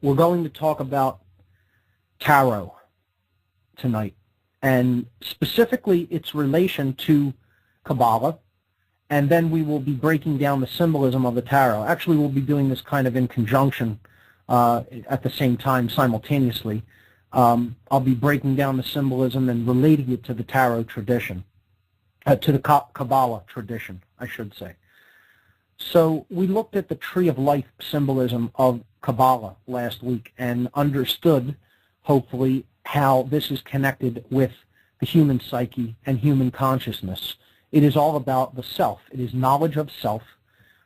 we're going to talk about tarot tonight, and specifically its relation to Kabbalah, and then we will be breaking down the symbolism of the tarot. Actually, we'll be doing this kind of in conjunction at the same time, simultaneously. I'll be breaking down the symbolism and relating it to the tarot tradition, to the Kabbalah tradition, I should say. So we looked at the Tree of Life symbolism of Kabbalah last week and understood, hopefully, how this is connected with the human psyche and human consciousness. It is all about the self. It is knowledge of self.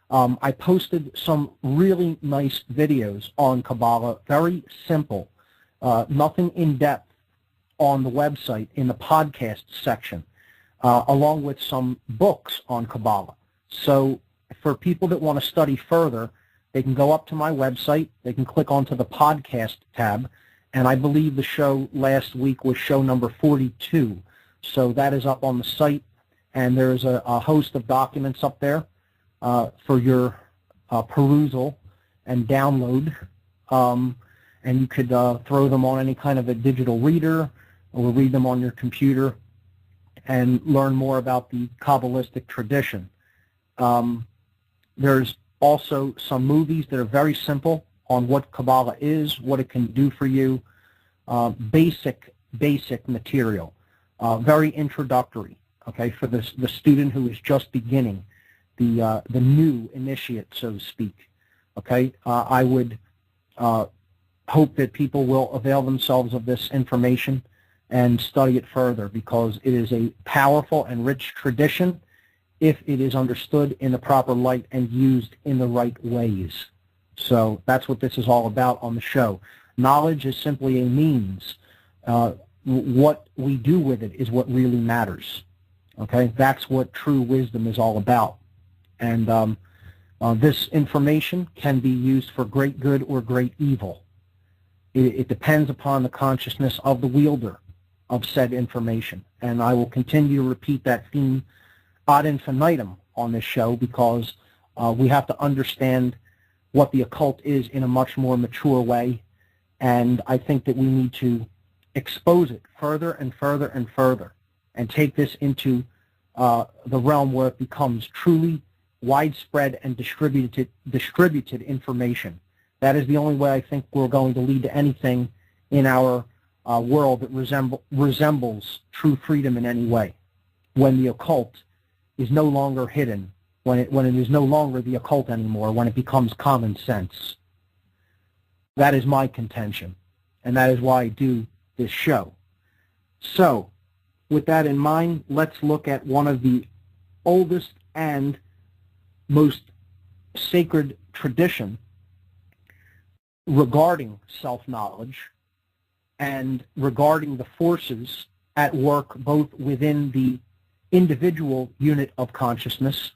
I posted some really nice videos on Kabbalah, very simple, nothing in depth, on the website in the podcast section, along with some books on Kabbalah. So for people that want to study further, they can go up to my website, they can click onto the podcast tab, and I believe the show last week was show number 42. So that is up on the site, and there's a host of documents up there for your perusal and download. And you could throw them on any kind of a digital reader or read them on your computer and learn more about the Kabbalistic tradition. There's also some movies that are very simple on what Kabbalah is, what it can do for you, basic material, very introductory, okay, for the student who is just beginning, the new initiate, so to speak, okay. I would hope that people will avail themselves of this information and study it further, because it is a powerful and rich tradition if it is understood in the proper light and used in the right ways. So that's what this is all about on the show. Knowledge is simply a means. What we do with it is what really matters. Okay, that's what true wisdom is all about. And this information can be used for great good or great evil. It depends upon the consciousness of the wielder of said information. And I will continue to repeat that theme ad infinitum on this show, because we have to understand what the occult is in a much more mature way, and I think that we need to expose it further and further and further, and take this into the realm where it becomes truly widespread and distributed information. That is the only way I think we're going to lead to anything in our world that resembles true freedom in any way, when the occult is no longer hidden, when it is no longer the occult anymore, when it becomes common sense. That is my contention, and that is why I do this show. So, with that in mind, let's look at one of the oldest and most sacred tradition regarding self-knowledge and regarding the forces at work both within the individual unit of consciousness,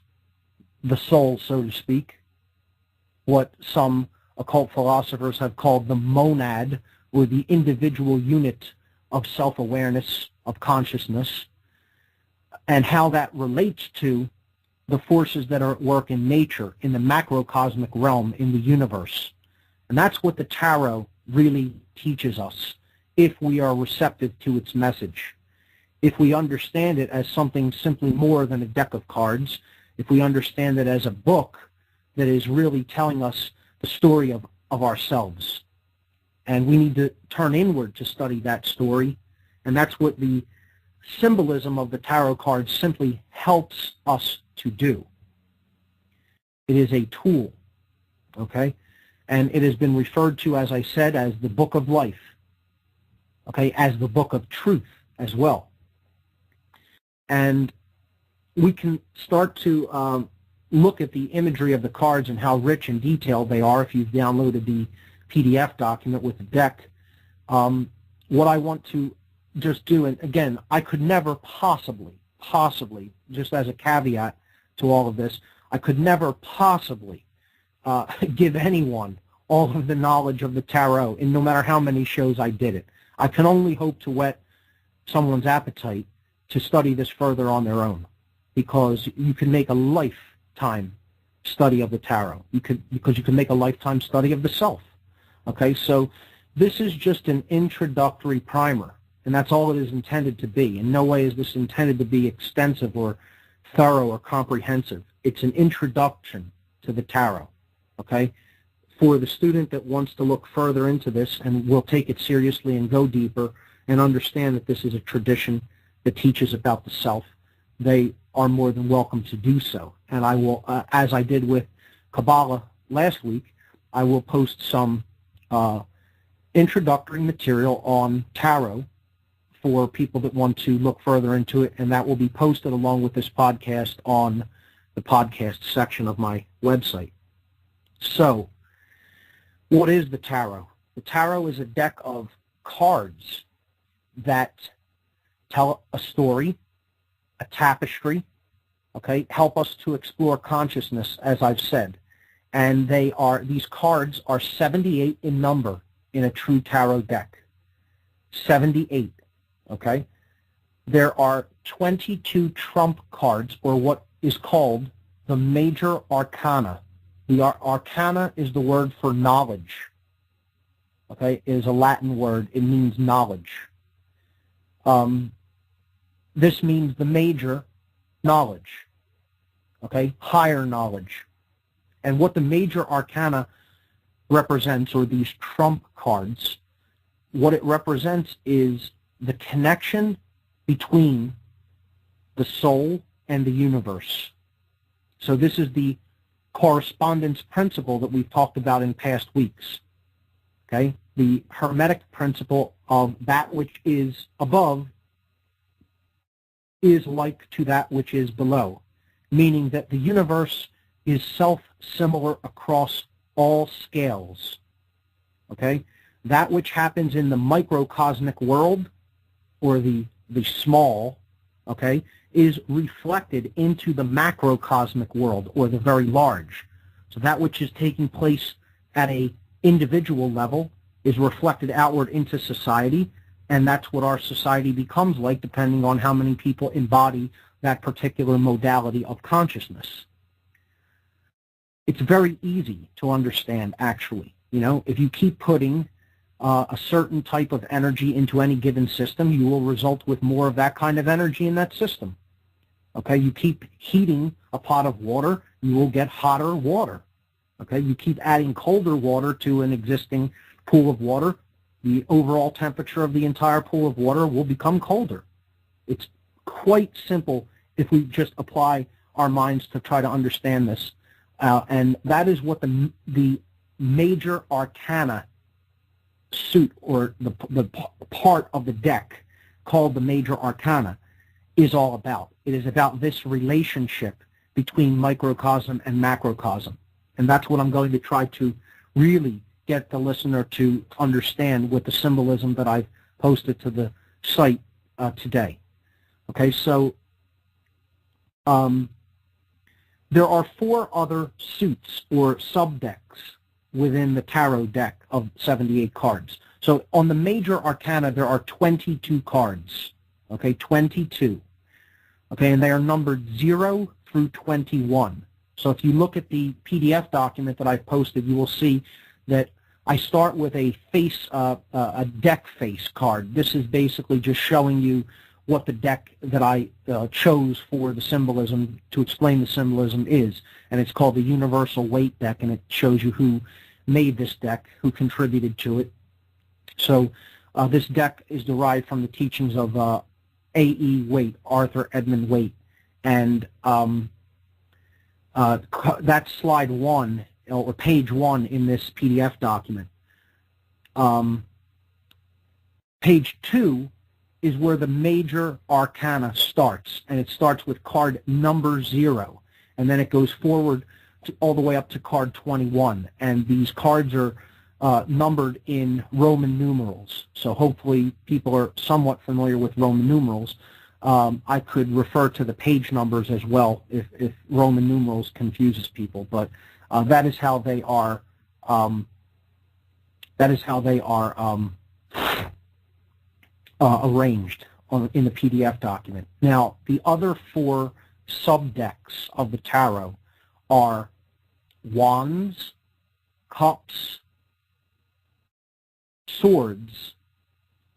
the soul, so to speak, what some occult philosophers have called the monad, or the individual unit of self-awareness, of consciousness, and how that relates to the forces that are at work in nature, in the macrocosmic realm, in the universe. And that's what the tarot really teaches us, if we are receptive to its message. If we understand it as something simply more than a deck of cards, if we understand it as a book that is really telling us the story of ourselves. And we need to turn inward to study that story, and that's what the symbolism of the tarot cards simply helps us to do. It is a tool, okay? And it has been referred to, as I said, as the book of life, okay, as the book of truth as well. And we can start to look at the imagery of the cards and how rich and detailed they are if you've downloaded the PDF document with the deck. What I want to just do, and again, I could never possibly, just as a caveat to all of this, I could never possibly give anyone all of the knowledge of the tarot, and no matter how many shows I did it. I can only hope to whet someone's appetite to study this further on their own, because you can make a lifetime study of the tarot. Because you can make a lifetime study of the self, Okay, so this is just an introductory primer, and that's all it is intended to be. In no way is this intended to be extensive or thorough or comprehensive. It's an introduction to the tarot, okay? For the student that wants to look further into this and will take it seriously and go deeper and understand that this is a tradition that teaches about the self, they are more than welcome to do so. And I will, as I did with Kabbalah last week, I will post some introductory material on tarot for people that want to look further into it, and that will be posted along with this podcast on the podcast section of my website. So, what is the tarot? The tarot is a deck of cards that tell a story, a tapestry, okay, help us to explore consciousness, as I've said. And these cards are 78 in number in a true tarot deck. 78, okay? There are 22 trump cards, or what is called the major arcana. The arcana is the word for knowledge, okay? It is a Latin word. It means knowledge. This means the major knowledge, okay? Higher knowledge. And what the major arcana represents, or these trump cards, what it represents is the connection between the soul and the universe. So this is the correspondence principle that we've talked about in past weeks. Okay? The Hermetic principle of that which is above is like to that which is below, meaning that the universe is self-similar across all scales. Okay? That which happens in the microcosmic world, or the small, okay, is reflected into the macrocosmic world, or the very large. So that which is taking place at a individual level is reflected outward into society, and that's what our society becomes like, depending on how many people embody that particular modality of consciousness. It's very easy to understand, actually. You know, if you keep putting a certain type of energy into any given system, you will result with more of that kind of energy in that system. Okay, you keep heating a pot of water, you will get hotter water. Okay, you keep adding colder water to an existing pool of water, the overall temperature of the entire pool of water will become colder. It's quite simple if we just apply our minds to try to understand this. And that is what the major arcana suit, or the part of the deck called the major arcana, is all about. It is about this relationship between microcosm and macrocosm. And that's what I'm going to try to really get the listener to understand with the symbolism that I've posted to the site today. Okay, so there are 4 other suits or subdecks within the tarot deck of 78 cards. So on the major arcana, there are 22 cards. Okay, 22. Okay, and they are numbered 0 through 21. So if you look at the PDF document that I've posted, you will see that I start with a deck face card. This is basically just showing you what the deck that I chose for the symbolism, to explain the symbolism, is. And it's called the Universal Weight Deck, and it shows you who made this deck, who contributed to it. So this deck is derived from the teachings of A.E. Waite, Arthur Edmund Waite. And that's slide 1, or page 1 in this PDF document. Page 2 is where the major arcana starts, and it starts with card number 0, and then it goes forward all the way up to card 21, and these cards are numbered in Roman numerals, so hopefully people are somewhat familiar with Roman numerals. I could refer to the page numbers as well if Roman numerals confuses people, but that is how they are. Arranged in the PDF document. Now, the other 4 subdecks of the tarot are Wands, Cups, swords,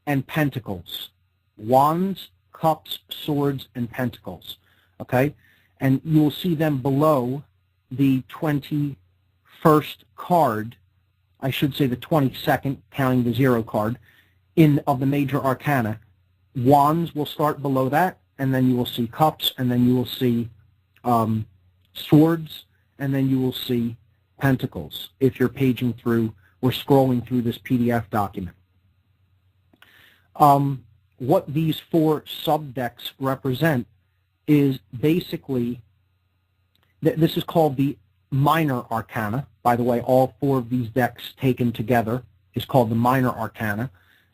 and pentacles. Wands, cups, swords, and pentacles. Okay? And you will see them below the 21st card, I should say the 22nd, counting the 0 card, of the major arcana. Wands will start below that, and then you will see cups, and then you will see swords, and then you will see pentacles if you're paging through or scrolling through this PDF document. What these 4 subdecks represent is basically, this is called the minor arcana. By the way, all 4 of these decks taken together is called the minor arcana.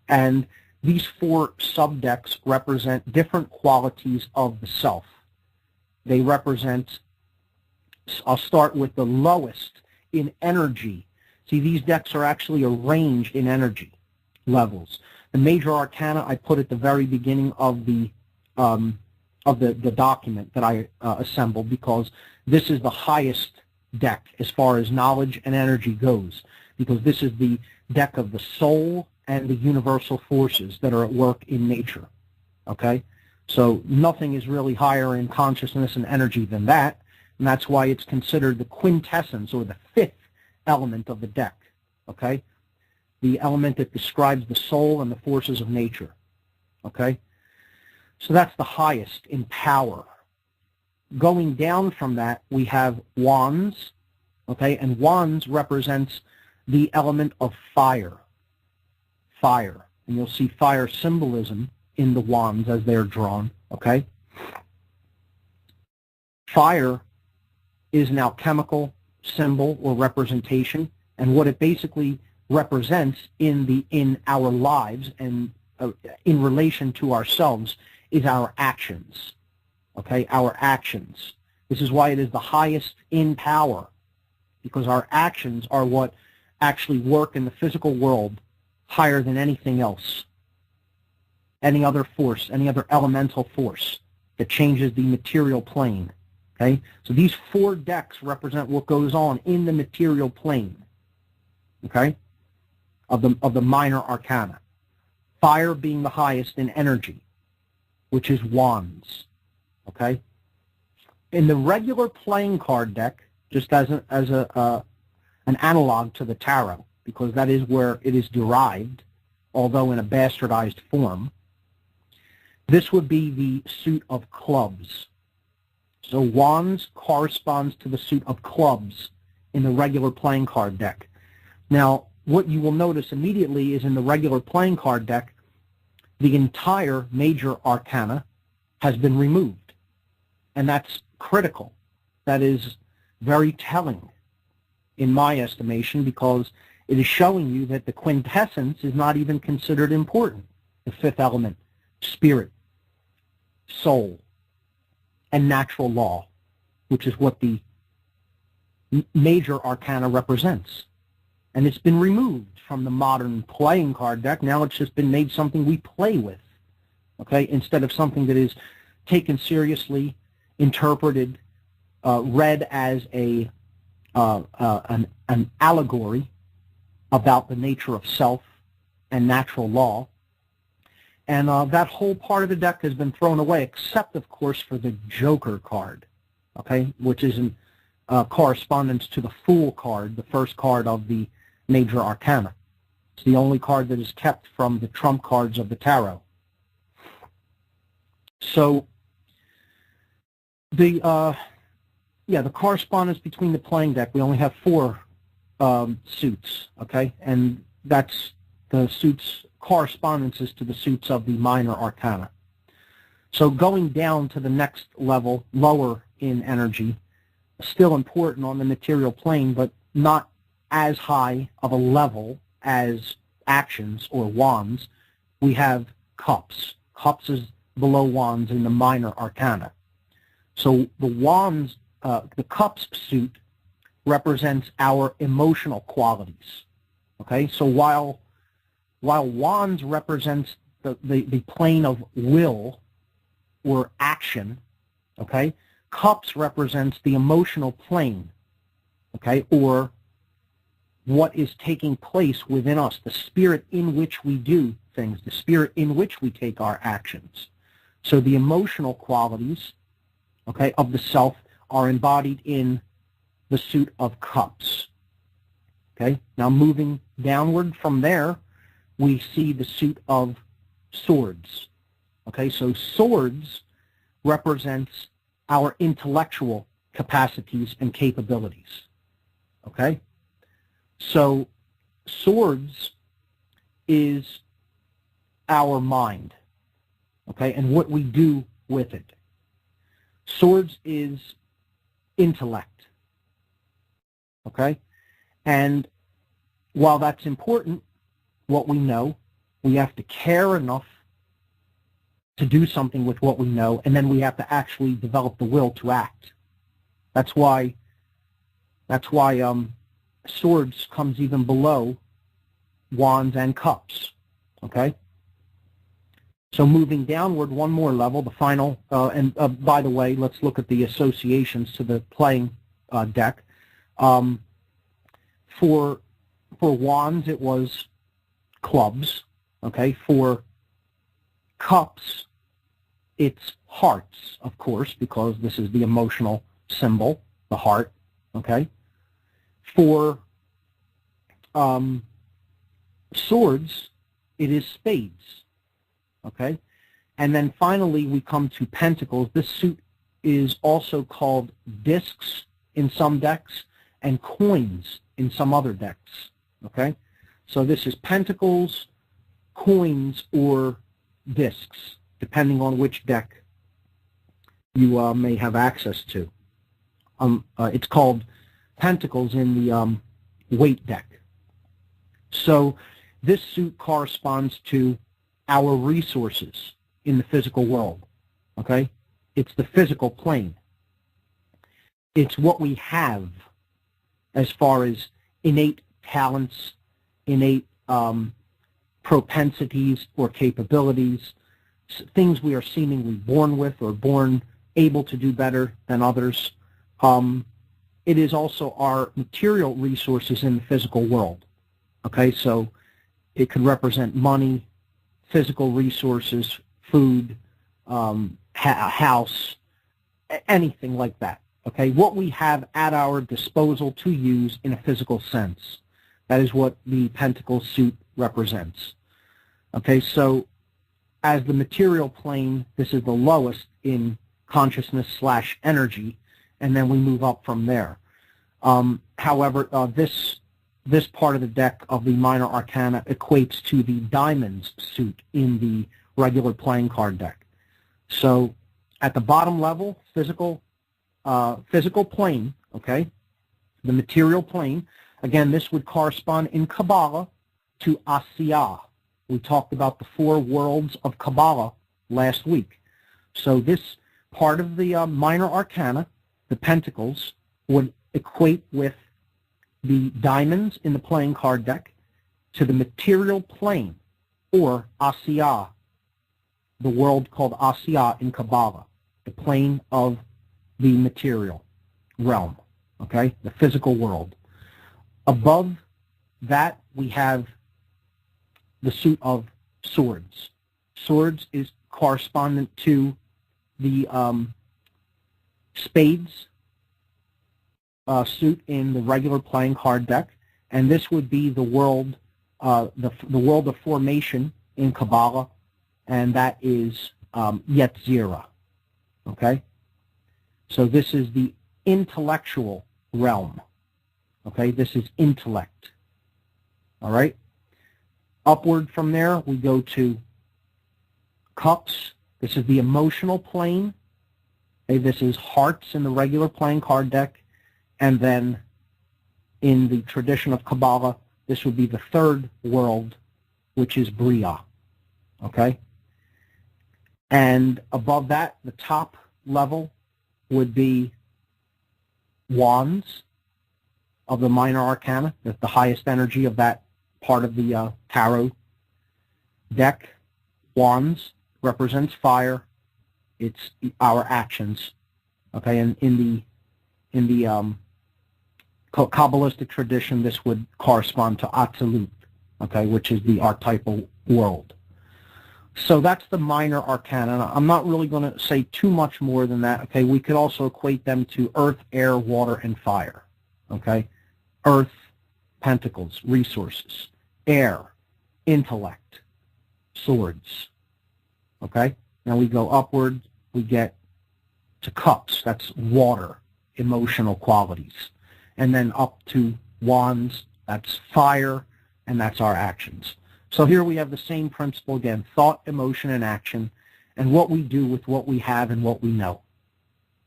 And these 4 subdecks represent different qualities of the self. They represent, I'll start with the lowest in energy. See, these decks are actually arranged in energy levels. The major arcana I put at the very beginning of the document that I assembled, because this is the highest deck as far as knowledge and energy goes, because this is the deck of the soul and the universal forces that are at work in nature. Okay? So nothing is really higher in consciousness and energy than that, and that's why it's considered the quintessence, or the 5th element of the deck. Okay? The element that describes the soul and the forces of nature. Okay? So that's the highest in power. Going down from that, we have wands. Okay? And wands represents the element of fire. Fire. And you'll see fire symbolism in the wands as they're drawn. Okay? Fire is an alchemical symbol or representation, and what it basically represents in our lives and in relation to ourselves is our actions. Okay? Our actions. This is why it is the highest in power, because our actions are what actually work in the physical world higher than anything else. Any other force, any other elemental force that changes the material plane. Okay? So these 4 decks represent what goes on in the material plane. Okay? Of the minor arcana. Fire being the highest in energy, which is wands. Okay? In the regular playing card deck, just as an analog to the tarot, because that is where it is derived, although in a bastardized form, this would be the suit of clubs. So wands corresponds to the suit of clubs in the regular playing card deck. Now, what you will notice immediately is in the regular playing card deck, the entire major arcana has been removed. And that's critical. That is very telling, in my estimation, because it is showing you that the quintessence is not even considered important. The 5th element, spirit, soul, and natural law, which is what the major arcana represents. And it's been removed from the modern playing card deck. Now it's just been made something we play with, okay, instead of something that is taken seriously, interpreted, read as an allegory about the nature of self and natural law. And that whole part of the deck has been thrown away, except, of course, for the Joker card, okay, which is in correspondence to the Fool card, the first card of the major arcana. It's the only card that is kept from the trump cards of the tarot. So the correspondence between the playing deck, we only have 4 suits, okay, and that's the suits correspondences to the suits of the minor arcana. So going down to the next level, lower in energy, still important on the material plane, but not as high of a level as actions or wands, we have cups. Cups is below wands in the minor arcana. So the wands, the cups suit represents our emotional qualities. Okay, so while wands represents the plane of will or action, okay, cups represents the emotional plane, okay, or what is taking place within us, the spirit in which we do things, the spirit in which we take our actions. So the emotional qualities, okay, of the self are embodied in the suit of cups. Okay, now moving downward from there, we see the suit of swords. Okay, so swords represents our intellectual capacities and capabilities. Okay, so swords is our mind. Okay, and what we do with it. Swords is intellect. Okay, and while that's important, what we know, we have to care enough to do something with what we know, and then we have to actually develop the will to act. That's why swords comes even below wands and cups. Okay. So moving downward one more level, the final, and by the way, let's look at the associations to the playing deck. For wands, it was clubs. Okay. For cups, it's hearts, of course, because this is the emotional symbol, the heart. Okay. For swords, it is spades. Okay. And then finally, we come to pentacles. This suit is also called discs in some decks and coins in some other decks. Okay. So this is pentacles, coins, or discs, depending on which deck you may have access to. It's called pentacles in the weight deck. So this suit corresponds to our resources in the physical world. Okay? It's the physical plane. It's what we have as far as innate talents, innate propensities or capabilities, things we are seemingly born with or born able to do better than others. It is also our material resources in the physical world. Okay, so it could represent money, physical resources, food, a house, anything like that. Okay, what we have at our disposal to use in a physical sense. That is what the pentacle suit represents. Okay, so as the material plane, this is the lowest in consciousness / energy, and then we move up from there. However, this part of the deck of the minor arcana equates to the diamonds suit in the regular playing card deck. So at the bottom level, physical plane, okay, the material plane, again, this would correspond in Kabbalah to Asiya. We talked about the 4 worlds of Kabbalah last week. So this part of the minor arcana, the pentacles, would equate with the diamonds in the playing card deck to the material plane, or Asiya, the world called Asiya in Kabbalah, the plane of the material realm, okay, the physical world. Above that, we have the suit of swords. Swords is correspondent to the spades suit in the regular playing card deck, and this would be the world, the world of formation in Kabbalah, and that is Yetzirah. Okay, so this is the intellectual realm. Okay, this is intellect. All right. Upward from there, we go to cups. This is the emotional plane. Okay, this is hearts in the regular playing card deck. And then in the tradition of Kabbalah, this would be the 3rd world, which is Bria. Okay? And above that, the top level would be wands of the minor arcana, that's the highest energy of that part of the tarot deck. Wands represents fire. It's our actions. Okay, and in the Kabbalistic tradition, this would correspond to Atzilut, okay, which is the archetypal world. So that's the minor arcana. I'm not really going to say too much more than that, okay? We could also equate them to earth, air, water, and fire, okay? Earth, pentacles, resources. Air, intellect, swords, okay? Now we go upward, we get to cups, that's water, emotional qualities. And then up to wands, that's fire, and that's our actions. So here we have the same principle again, thought, emotion, and action, and what we do with what we have and what we know.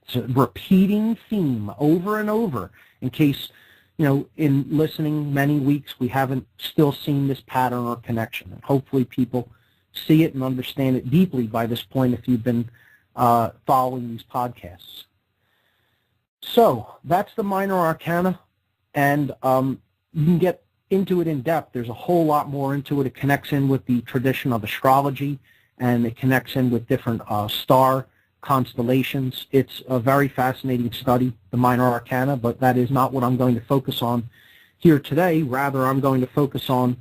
It's a repeating theme over and over in case, you know, in listening many weeks we haven't still seen this pattern or connection. And hopefully people see it and understand it deeply by this point if you've been following these podcasts. So that's the minor arcana, and you can get into it in depth. There's a whole lot more into it. It connects in with the tradition of astrology, and it connects in with different star constellations. It's a very fascinating study, the minor arcana, but that is not what I'm going to focus on here today. Rather, I'm going to focus on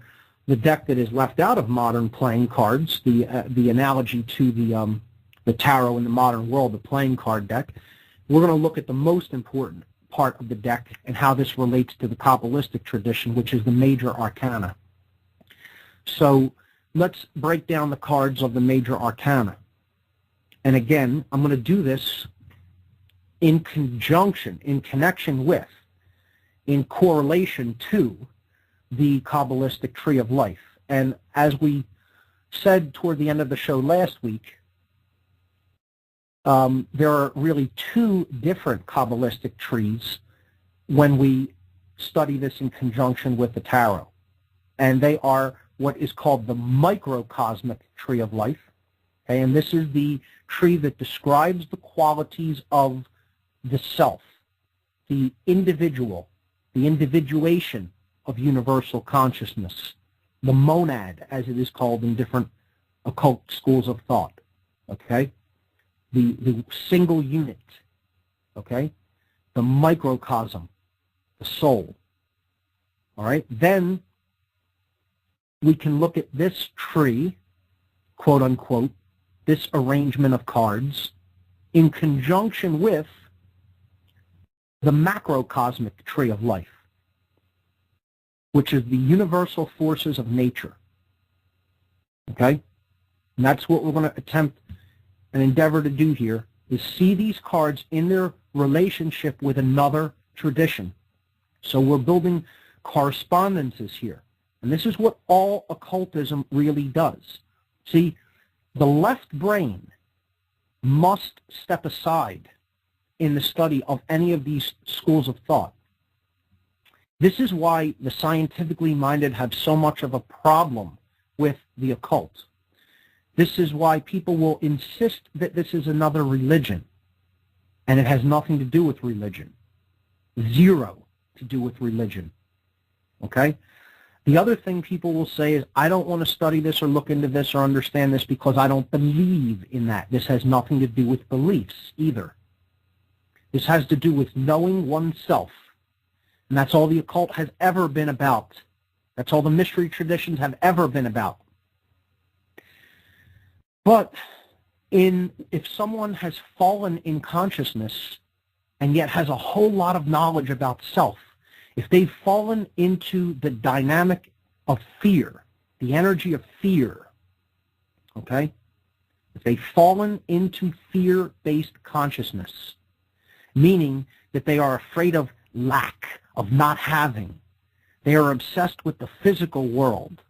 the deck that is left out of modern playing cards, the analogy to the tarot in the modern world, the playing card deck. We're going to look at the most important part of the deck and how this relates to the Kabbalistic tradition, which is the major arcana. So let's break down the cards of the major arcana. And again, I'm going to do this in conjunction, in connection with, in correlation to the Kabbalistic tree of life. And as we said toward the end of the show last week, there are really two different Kabbalistic trees when we study this in conjunction with the tarot. And they are what is called the microcosmic tree of life. Okay? And this is the tree that describes the qualities of the self, the individual, the individuation of universal consciousness, the monad, as it is called in different occult schools of thought. Okay? The single unit, okay, the microcosm, the soul, all right? Then we can look at this tree, quote unquote, this arrangement of cards in conjunction with the macrocosmic tree of life, which is the universal forces of nature, okay? And that's what we're going to attempt and endeavor to do here, is see these cards in their relationship with another tradition. So we're building correspondences here. And this is what all occultism really does. See, the left brain must step aside in the study of any of these schools of thought. This is why the scientifically minded have so much of a problem with the occult. This is why people will insist that this is another religion, and it has nothing to do with religion. Zero to do with religion, okay? The other thing people will say is, I don't want to study this or look into this or understand this because I don't believe in that. This has nothing to do with beliefs either. This has to do with knowing oneself, and that's all the occult has ever been about. That's all the mystery traditions have ever been about. But if someone has fallen in consciousness and yet has a whole lot of knowledge about self, if they've fallen into the dynamic of fear, the energy of fear, okay? If they've fallen into fear-based consciousness, meaning that they are afraid of lack, of not having, they are obsessed with the physical world.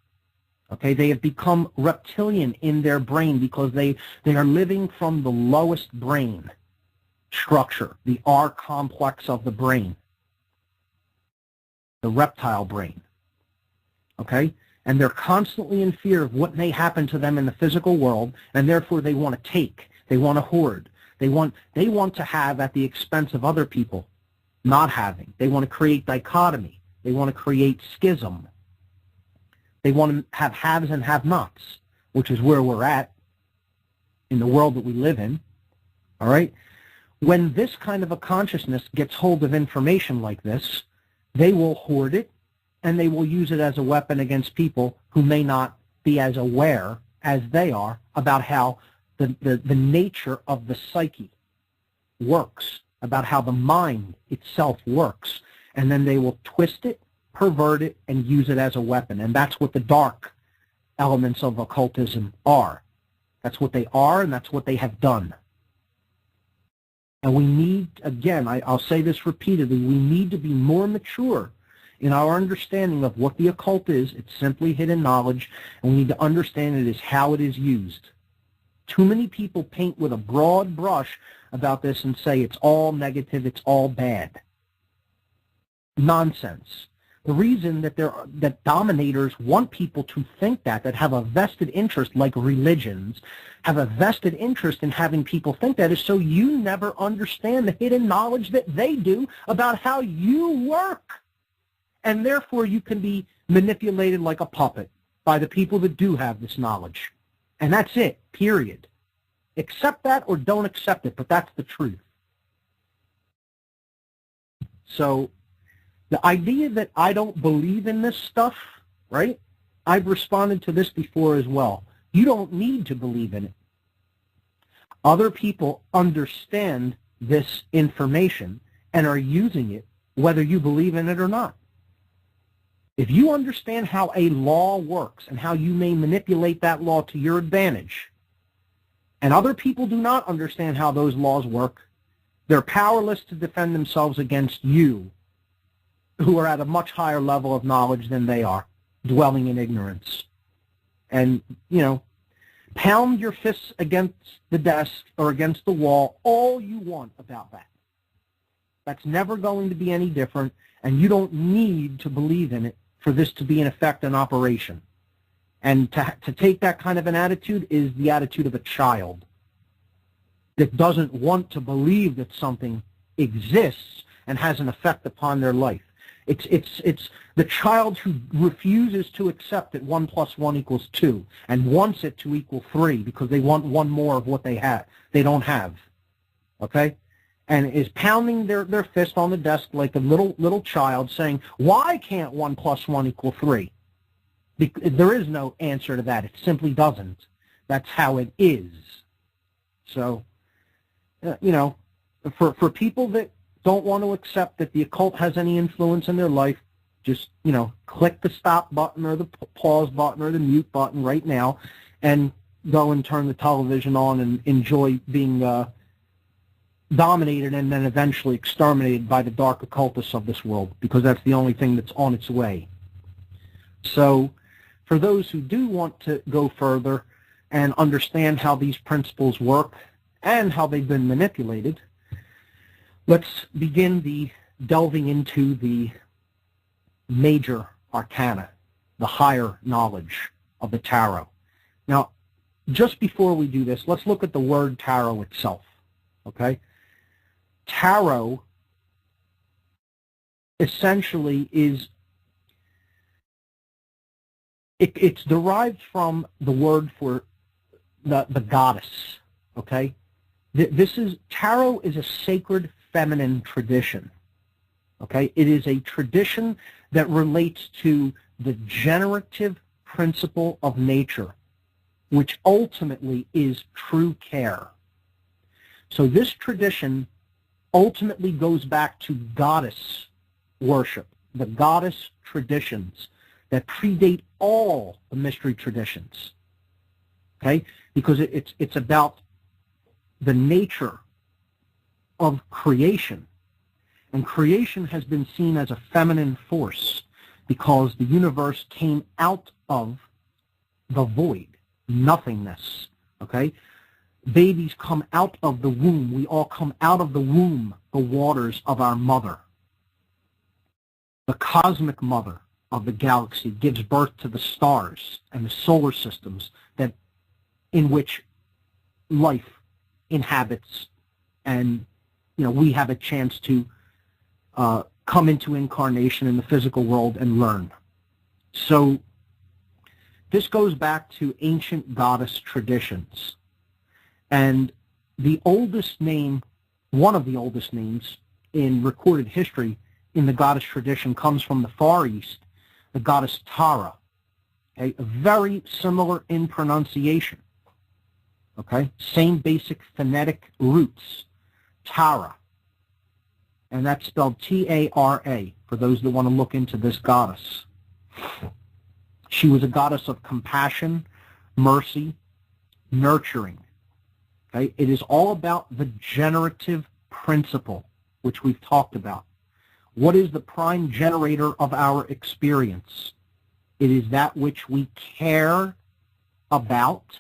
Okay, they have become reptilian in their brain because they are living from the lowest brain structure, the R complex of the brain, the reptile brain. Okay, and they're constantly in fear of what may happen to them in the physical world, and therefore they want to take, they want to hoard, they want to have at the expense of other people not having. They want to create dichotomy. They want to create schism. They want to have haves and have-nots, which is where we're at in the world that we live in, all right? When this kind of a consciousness gets hold of information like this, they will hoard it, and they will use it as a weapon against people who may not be as aware as they are about how the nature of the psyche works, about how the mind itself works. And then they will twist it, pervert it, and use it as a weapon. And that's what the dark elements of occultism are. That's what they are, and that's what they have done. And we need, again, I'll say this repeatedly, we need to be more mature in our understanding of what the occult is. It's simply hidden knowledge, and we need to understand it as how it is used. Too many people paint with a broad brush about this and say it's all negative, it's all bad. Nonsense. The reason that dominators want people to think that have a vested interest, like religions, have a vested interest in having people think that, is so you never understand the hidden knowledge that they do about how you work. And therefore you can be manipulated like a puppet by the people that do have this knowledge. And that's it, period. Accept that or don't accept it, but that's the truth. So the idea that I don't believe in this stuff, right? I've responded to this before as well. You don't need to believe in it. Other people understand this information and are using it whether you believe in it or not. If you understand how a law works and how you may manipulate that law to your advantage, and other people do not understand how those laws work, they're powerless to defend themselves against you, who are at a much higher level of knowledge than they are, dwelling in ignorance. And, you know, pound your fists against the desk or against the wall all you want about that. That's never going to be any different, and you don't need to believe in it for this to be in effect and operation. And to take that kind of an attitude is the attitude of a child that doesn't want to believe that something exists and has an effect upon their life. It's the child who refuses to accept that 1 + 1 = 2 and wants it to equal 3 because they want one more of what they don't have. Okay? And is pounding their fist on the desk like a little child saying, why can't 1 + 1 = 3? There is no answer to that. It simply doesn't. That's how it is. So, you know, for people that don't want to accept that the occult has any influence in their life, just, you know, click the stop button or the pause button or the mute button right now and go and turn the television on and enjoy being dominated and then eventually exterminated by the dark occultists of this world, because that's the only thing that's on its way. So for those who do want to go further and understand how these principles work and how they've been manipulated, let's begin the delving into the major arcana, the higher knowledge of the tarot. Now, just before we do this, let's look at the word tarot itself, okay? Tarot essentially is, it's derived from the word for the goddess, okay? Tarot is a sacred feminine tradition, okay? It is a tradition that relates to the generative principle of nature, which ultimately is true care. So this tradition ultimately goes back to goddess worship, the goddess traditions that predate all the mystery traditions, okay? Because it's about the nature of creation. And creation has been seen as a feminine force because the universe came out of the void, nothingness, okay? Babies come out of the womb. We all come out of the womb, the waters of our mother. The cosmic mother of the galaxy gives birth to the stars and the solar systems in which life inhabits, and we have a chance to come into incarnation in the physical world and learn. So this goes back to ancient goddess traditions. And the oldest name, one of the oldest names in recorded history, in the goddess tradition comes from the Far East, the goddess Tara. Okay, very similar in pronunciation. Okay, same basic phonetic roots, Tara. And that's spelled T-A-R-A, for those that want to look into this goddess. She was a goddess of compassion, mercy, nurturing. Okay, it is all about the generative principle, which we've talked about. What is the prime generator of our experience? It is that which we care about.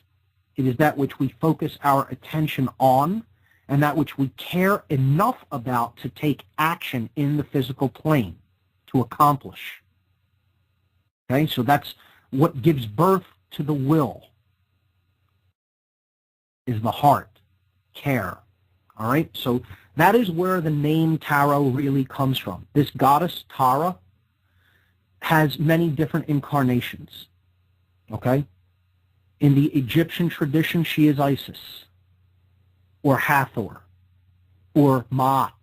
It is that which we focus our attention on, and that which we care enough about to take action in the physical plane to accomplish. Okay, so that's what gives birth to the will, is the heart, care. All right, so that is where the name Tarot really comes from. This goddess, Tara, has many different incarnations. Okay? In the Egyptian tradition, she is Isis, or Hathor, or Maat,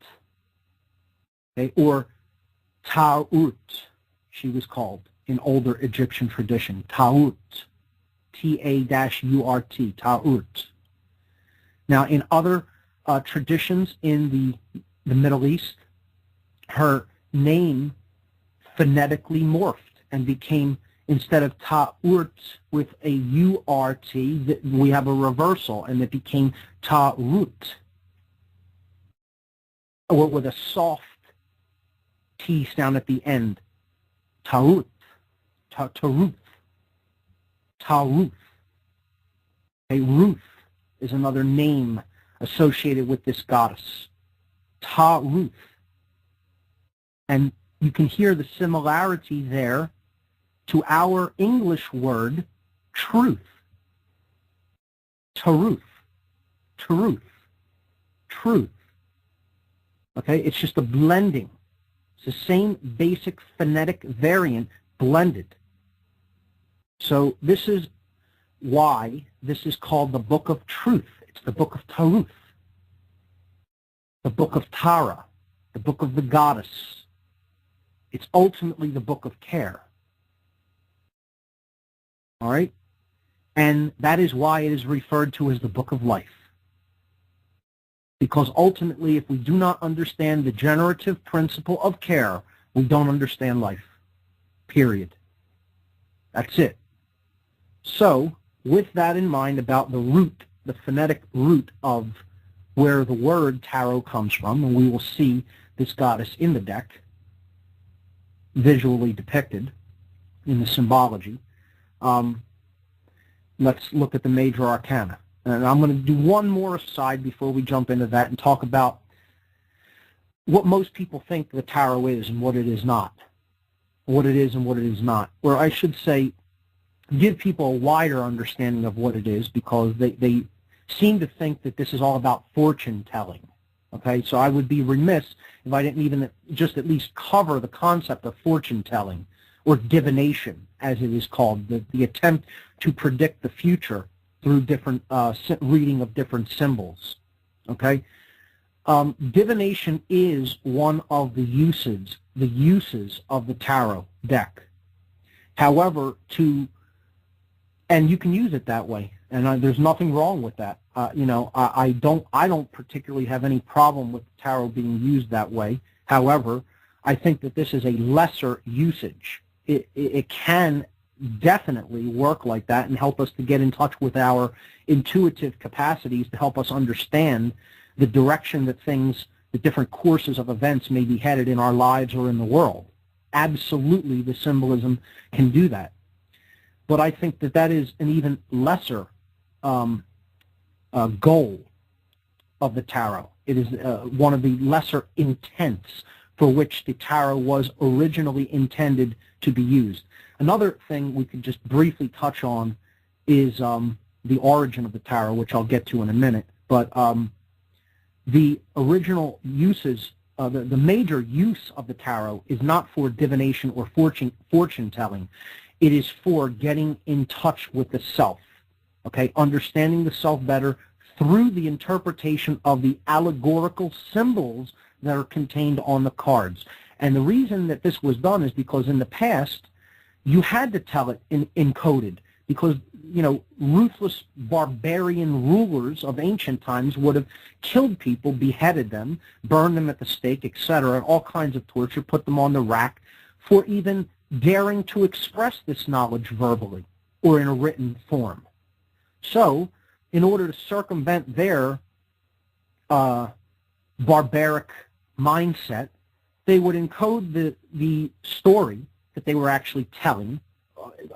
okay? Or Ta'ut, she was called in older Egyptian tradition. Ta'ut, T-A-U-R-T, Ta'ut. Now, in other traditions in the Middle East, her name phonetically morphed and became, instead of Ta'ut with a U-R-T, we have a reversal, and it became Ta'ut, or with a soft T sound at the end. Ta'ut, Ta'ruth, Ta'ruth. Okay, Ruth is another name associated with this goddess. Ta'ruth. And you can hear the similarity there to our English word, truth. Taruth, truth, truth. Okay, it's just a blending. It's the same basic phonetic variant blended. So this is why this is called the Book of Truth. It's the Book of Taruth, the Book of Tara, the Book of the Goddess. It's ultimately the Book of Care. All right? And that is why it is referred to as the Book of Life. Because ultimately, if we do not understand the generative principle of care, we don't understand life. Period. That's it. So, with that in mind about the root, the phonetic root of where the word tarot comes from, and we will see this goddess in the deck, visually depicted in the symbology, let's look at the major arcana. And I'm going to do one more aside before we jump into that and talk about what most people think the tarot is and what it is not. What it is and what it is not. Or I should say, give people a wider understanding of what it is, because they seem to think that this is all about fortune telling. Okay, so I would be remiss if I didn't even just at least cover the concept of fortune telling, or divination, as it is called, the attempt to predict the future through different reading of different symbols. Okay, divination is one of the uses of the tarot deck. However, and you can use it that way, and there's nothing wrong with that. I don't particularly have any problem with the tarot being used that way. However, I think that this is a lesser usage. It can definitely work like that and help us to get in touch with our intuitive capacities to help us understand the direction that the different courses of events may be headed in our lives or in the world. Absolutely, the symbolism can do that. But I think that that is an even lesser goal of the tarot. It is one of the lesser intents for which the tarot was originally intended to be used. Another thing we could just briefly touch on is the origin of the tarot, which I'll get to in a minute. But the original uses, the major use of the tarot is not for divination or fortune telling. It is for getting in touch with the self, okay? Understanding the self better through the interpretation of the allegorical symbols that are contained on the cards. And the reason that this was done is because in the past, you had to tell it in encoded, because, you know, ruthless barbarian rulers of ancient times would have killed people, beheaded them, burned them at the stake, etc., all kinds of torture, put them on the rack for even daring to express this knowledge verbally or in a written form. So, in order to circumvent their barbaric mindset, they would encode the story that they were actually telling,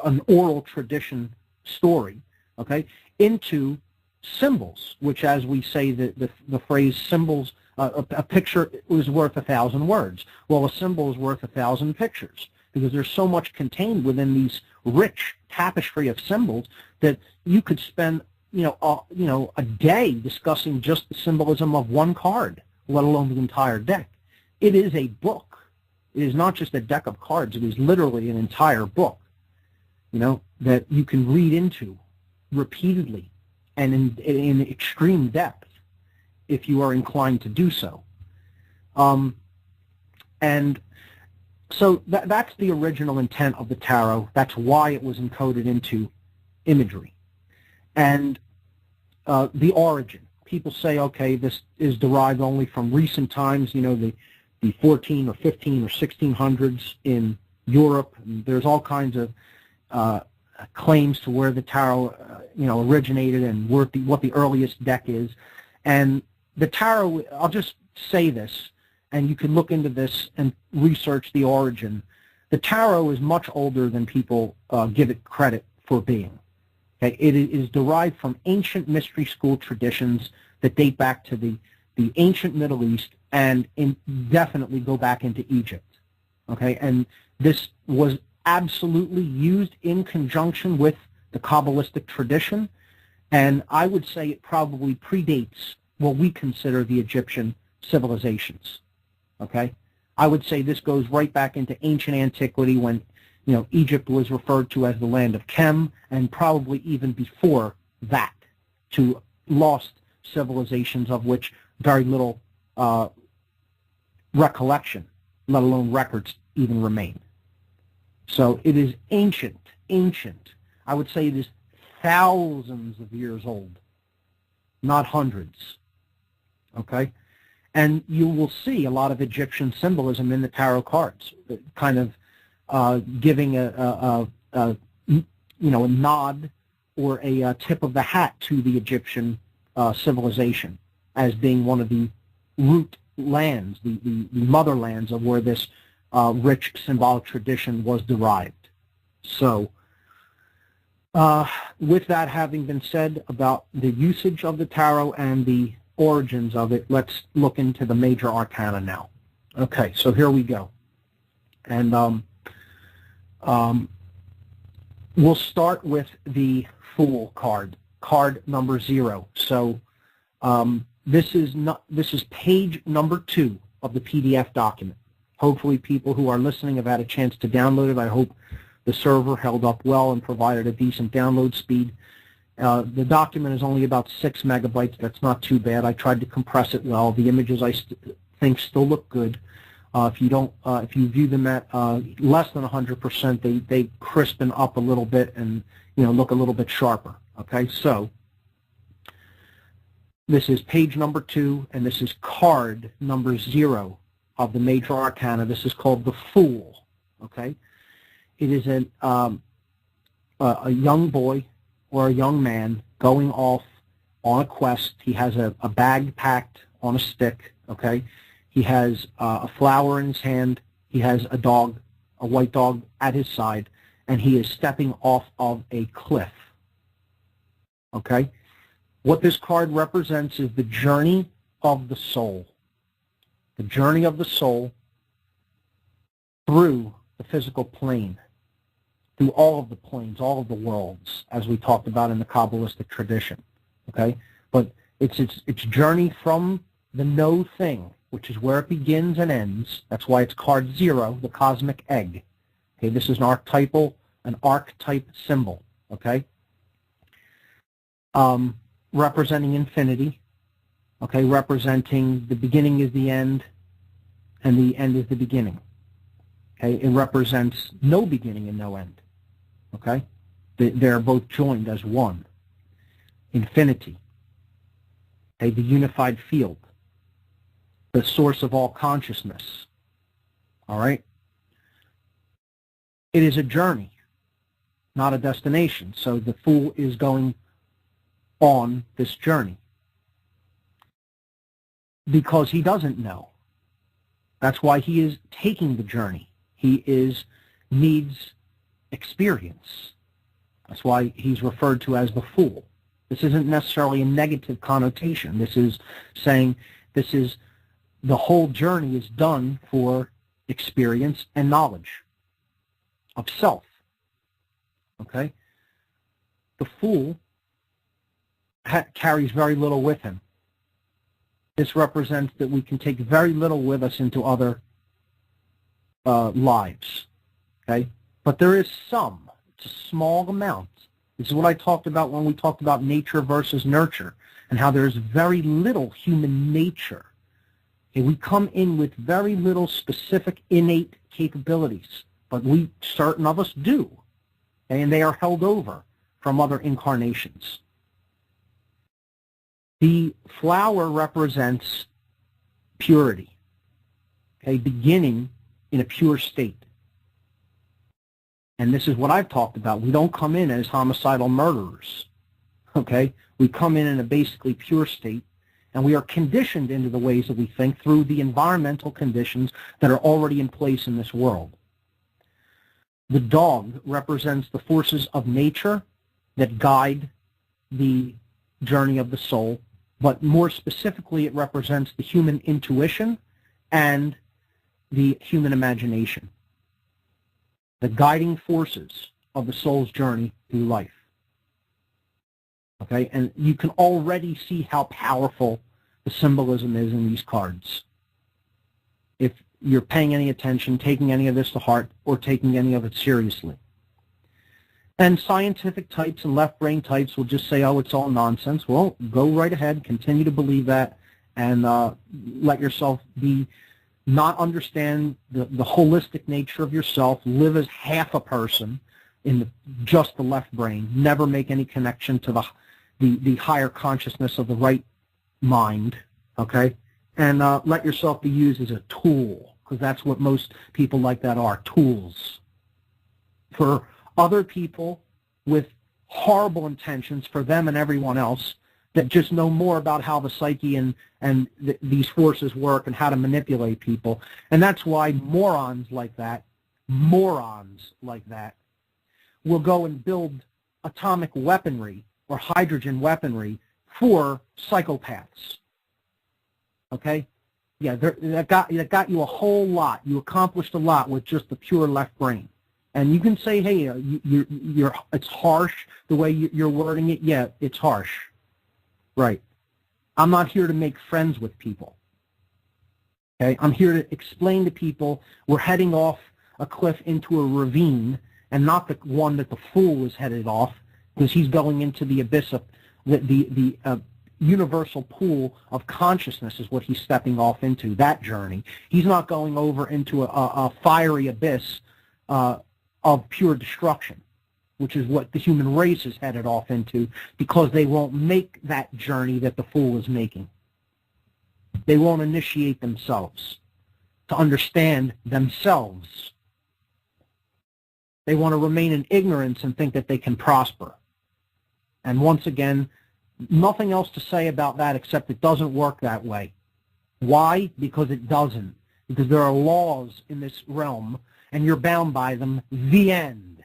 an oral tradition story, okay, into symbols, which, as we say, the phrase symbols, a picture is worth 1,000 words. Well, a symbol is worth 1,000 pictures, because there's so much contained within these rich tapestry of symbols that you could spend, a day discussing just the symbolism of one card, let alone the entire deck. It is a book. It is not just a deck of cards. It is literally an entire book, that you can read into repeatedly and in extreme depth if you are inclined to do so. And so that's the original intent of the tarot. That's why it was encoded into imagery. And the origin. People say, okay, this is derived only from recent times, the 14 or 15 or 1600s in Europe. And there's all kinds of claims to where the tarot, originated and what the earliest deck is. And the tarot, I'll just say this, and you can look into this and research the origin. The tarot is much older than people give it credit for being. Okay? It is derived from ancient mystery school traditions that date back to the ancient Middle East and definitely go back into Egypt. Okay? And this was absolutely used in conjunction with the Kabbalistic tradition, and I would say it probably predates what we consider the Egyptian civilizations. Okay? I would say this goes right back into ancient antiquity when, Egypt was referred to as the land of Chem, and probably even before that, to lost civilizations of which very little recollection, let alone records, even remain. So it is ancient. I would say it is thousands of years old, not hundreds. Okay? And you will see a lot of Egyptian symbolism in the tarot cards, kind of giving a nod or a tip of the hat to the Egyptian civilization as being one of the root lands, the motherlands of where this rich symbolic tradition was derived. So, with that having been said about the usage of the tarot and the origins of it, let's look into the major arcana now. Okay, so here we go. And we'll start with the Fool card, card number 0. So this is page number 2 of the PDF document. Hopefully people who are listening have had a chance to download it. I hope the server held up well and provided a decent download speed. The document is only about 6 megabytes. That's not too bad. I tried to compress it well. The images I think still look good. If you view them at less than 100%, they crispen up a little bit and look a little bit sharper. Okay, so this is page number 2, and this is card number 0 of the major arcana. This is called the Fool. Okay, it is a young boy or a young man going off on a quest. He has a bag packed on a stick. Okay, he has a flower in his hand. He has a dog, a white dog, at his side, and he is stepping off of a cliff. Okay, what this card represents is the journey of the soul. The journey of the soul through the physical plane, through all of the planes, all of the worlds, as we talked about in the Kabbalistic tradition. Okay, but it's journey from the no thing, which is where it begins and ends. That's why it's card 0, the cosmic egg. Okay, this is an archetype symbol. Okay, representing infinity. Okay, representing the beginning is the end, and the end is the beginning. Okay, it represents no beginning and no end. Okay, they're both joined as one. Infinity. Okay, the unified field, the source of all consciousness. All right? It is a journey, not a destination. So the fool is going on this journey because he doesn't know. That's why he is taking the journey. He needs experience. That's why he's referred to as the fool. This isn't necessarily a negative connotation. This is saying the whole journey is done for experience and knowledge of self. Okay? The fool carries very little with him. This represents that we can take very little with us into other lives. Okay? But there is some. It's a small amount. This is what I talked about when we talked about nature versus nurture and how there's very little human nature. Okay, we come in with very little specific innate capabilities, but certain of us do, okay, and they are held over from other incarnations. The flower represents purity, okay, beginning in a pure state. And this is what I've talked about. We don't come in as homicidal murderers, okay? We come in a basically pure state, and we are conditioned into the ways that we think through the environmental conditions that are already in place in this world. The dog represents the forces of nature that guide the journey of the soul, but more specifically it represents the human intuition and the human imagination, the guiding forces of the soul's journey through life. Okay, and you can already see how powerful the symbolism is in these cards. If you're paying any attention, taking any of this to heart, or taking any of it seriously. And scientific types and left brain types will just say, oh, it's all nonsense. Well, go right ahead, continue to believe that, and let yourself not understand the holistic nature of yourself, live as half a person in just the left brain, never make any connection to the higher consciousness of the right mind, okay? And let yourself be used as a tool, because that's what most people like that are, tools. For other people with horrible intentions for them and everyone else that just know more about how the psyche and these forces work and how to manipulate people. And that's why morons like that will go and build atomic weaponry or hydrogen weaponry for psychopaths. Okay? Yeah, that got you a whole lot. You accomplished a lot with just the pure left brain. And you can say, hey, it's harsh the way you're wording it. Yeah, it's harsh. Right. I'm not here to make friends with people. Okay? I'm here to explain to people we're heading off a cliff into a ravine, and not the one that the fool is headed off, because he's going into the abyss of the universal pool of consciousness is what he's stepping off into, that journey. He's not going over into a fiery abyss of pure destruction, which is what the human race is headed off into, because they won't make that journey that the fool is making. They won't initiate themselves to understand themselves. They want to remain in ignorance and think that they can prosper. And once again, nothing else to say about that except it doesn't work that way. Why? Because it doesn't. Because there are laws in this realm, and you're bound by them. The end.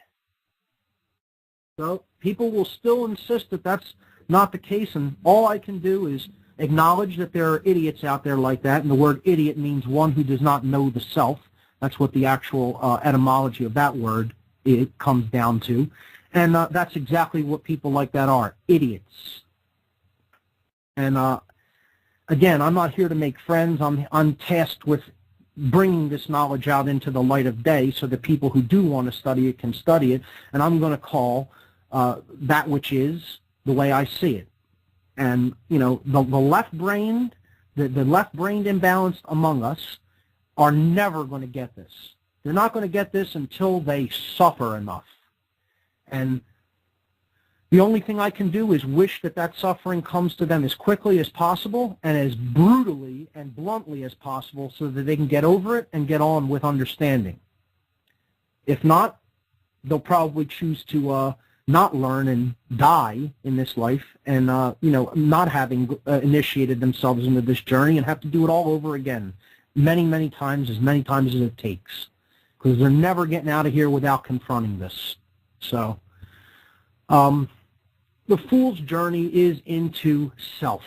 So people will still insist that that's not the case, and all I can do is acknowledge that there are idiots out there like that, and the word idiot means one who does not know the self. That's what the actual etymology of that word it comes down to. And that's exactly what people like that are, idiots. And again, I'm not here to make friends. I'm tasked with bringing this knowledge out into the light of day so that people who do want to study it can study it. And I'm going to call that which is the way I see it. And, you know, the left-brained imbalanced among us are never going to get this. They're not going to get this until they suffer enough. And the only thing I can do is wish that that suffering comes to them as quickly as possible and as brutally and bluntly as possible so that they can get over it and get on with understanding. If not, they'll probably choose to not learn and die in this life and, not having initiated themselves into this journey and have to do it all over again many, many times as it takes, because they're never getting out of here without confronting this. So the fool's journey is into self.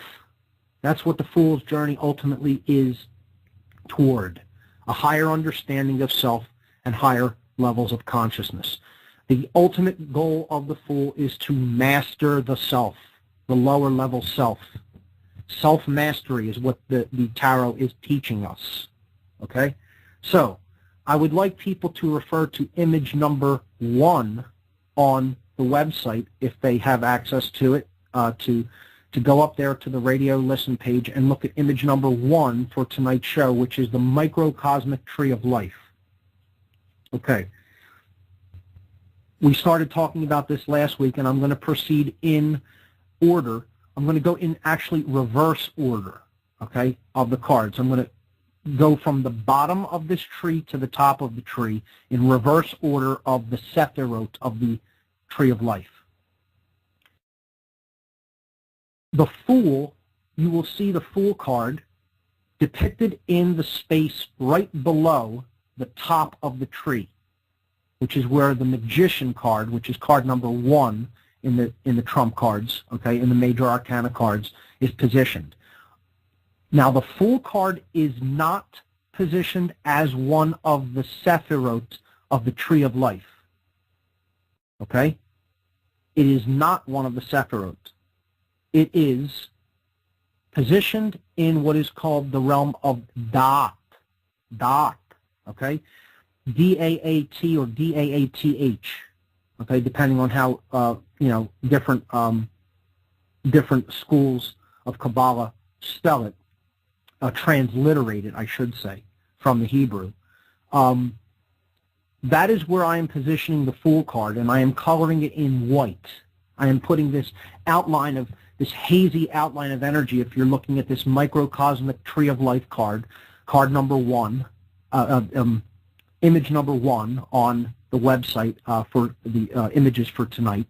That's what the fool's journey ultimately is toward, a higher understanding of self and higher levels of consciousness. The ultimate goal of the fool is to master the self, the lower level self. Self-mastery is what the tarot is teaching us. Okay? So, I would like people to refer to image number 1 on the website if they have access to it, to go up there to the radio listen page and look at image number 1 for tonight's show, which is the microcosmic tree of life. Okay. We started talking about this last week, and I'm going to proceed in order. I'm going to go in actually reverse order, okay, of the cards. I'm going to go from the bottom of this tree to the top of the tree in reverse order of the Sephirot of the tree of life. The Fool, you will see the Fool card depicted in the space right below the top of the tree, which is where the Magician card, which is card number 1 in the trump cards, okay, in the major arcana cards, is positioned. Now, the Fool card is not positioned as one of the Sephirot of the tree of life, okay? It is not one of the Sephirot. It is positioned in what is called the realm of Da'at, okay? D-A-A-T or D-A-A-T-H, okay, depending on how, different schools of Kabbalah spell it, transliterate it, I should say, from the Hebrew. That is where I am positioning the Fool card, and I am coloring it in white. I am putting this outline of, this hazy outline of energy, if you're looking at this microcosmic tree of life card, card number 1, image number 1 on the website for the images for tonight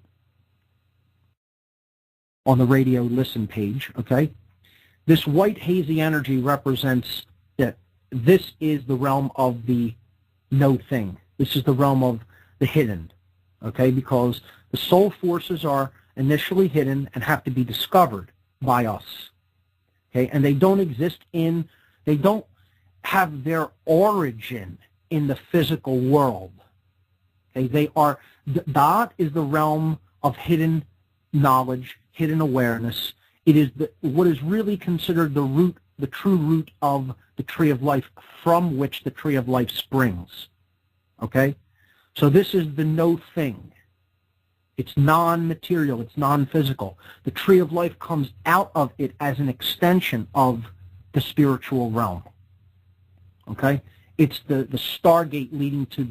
on the radio listen page, okay? This white hazy energy represents that this is the realm of the no thing. This is the realm of the hidden, okay? Because the soul forces are initially hidden and have to be discovered by us, okay? And they don't exist they don't have their origin in the physical world. Okay, Da'at is the realm of hidden knowledge, hidden awareness. It is what is really considered the true root of the tree of life, from which the tree of life springs. Okay? So this is the no thing. It's non-material, it's non-physical. The tree of life comes out of it as an extension of the spiritual realm. Okay? It's the stargate leading to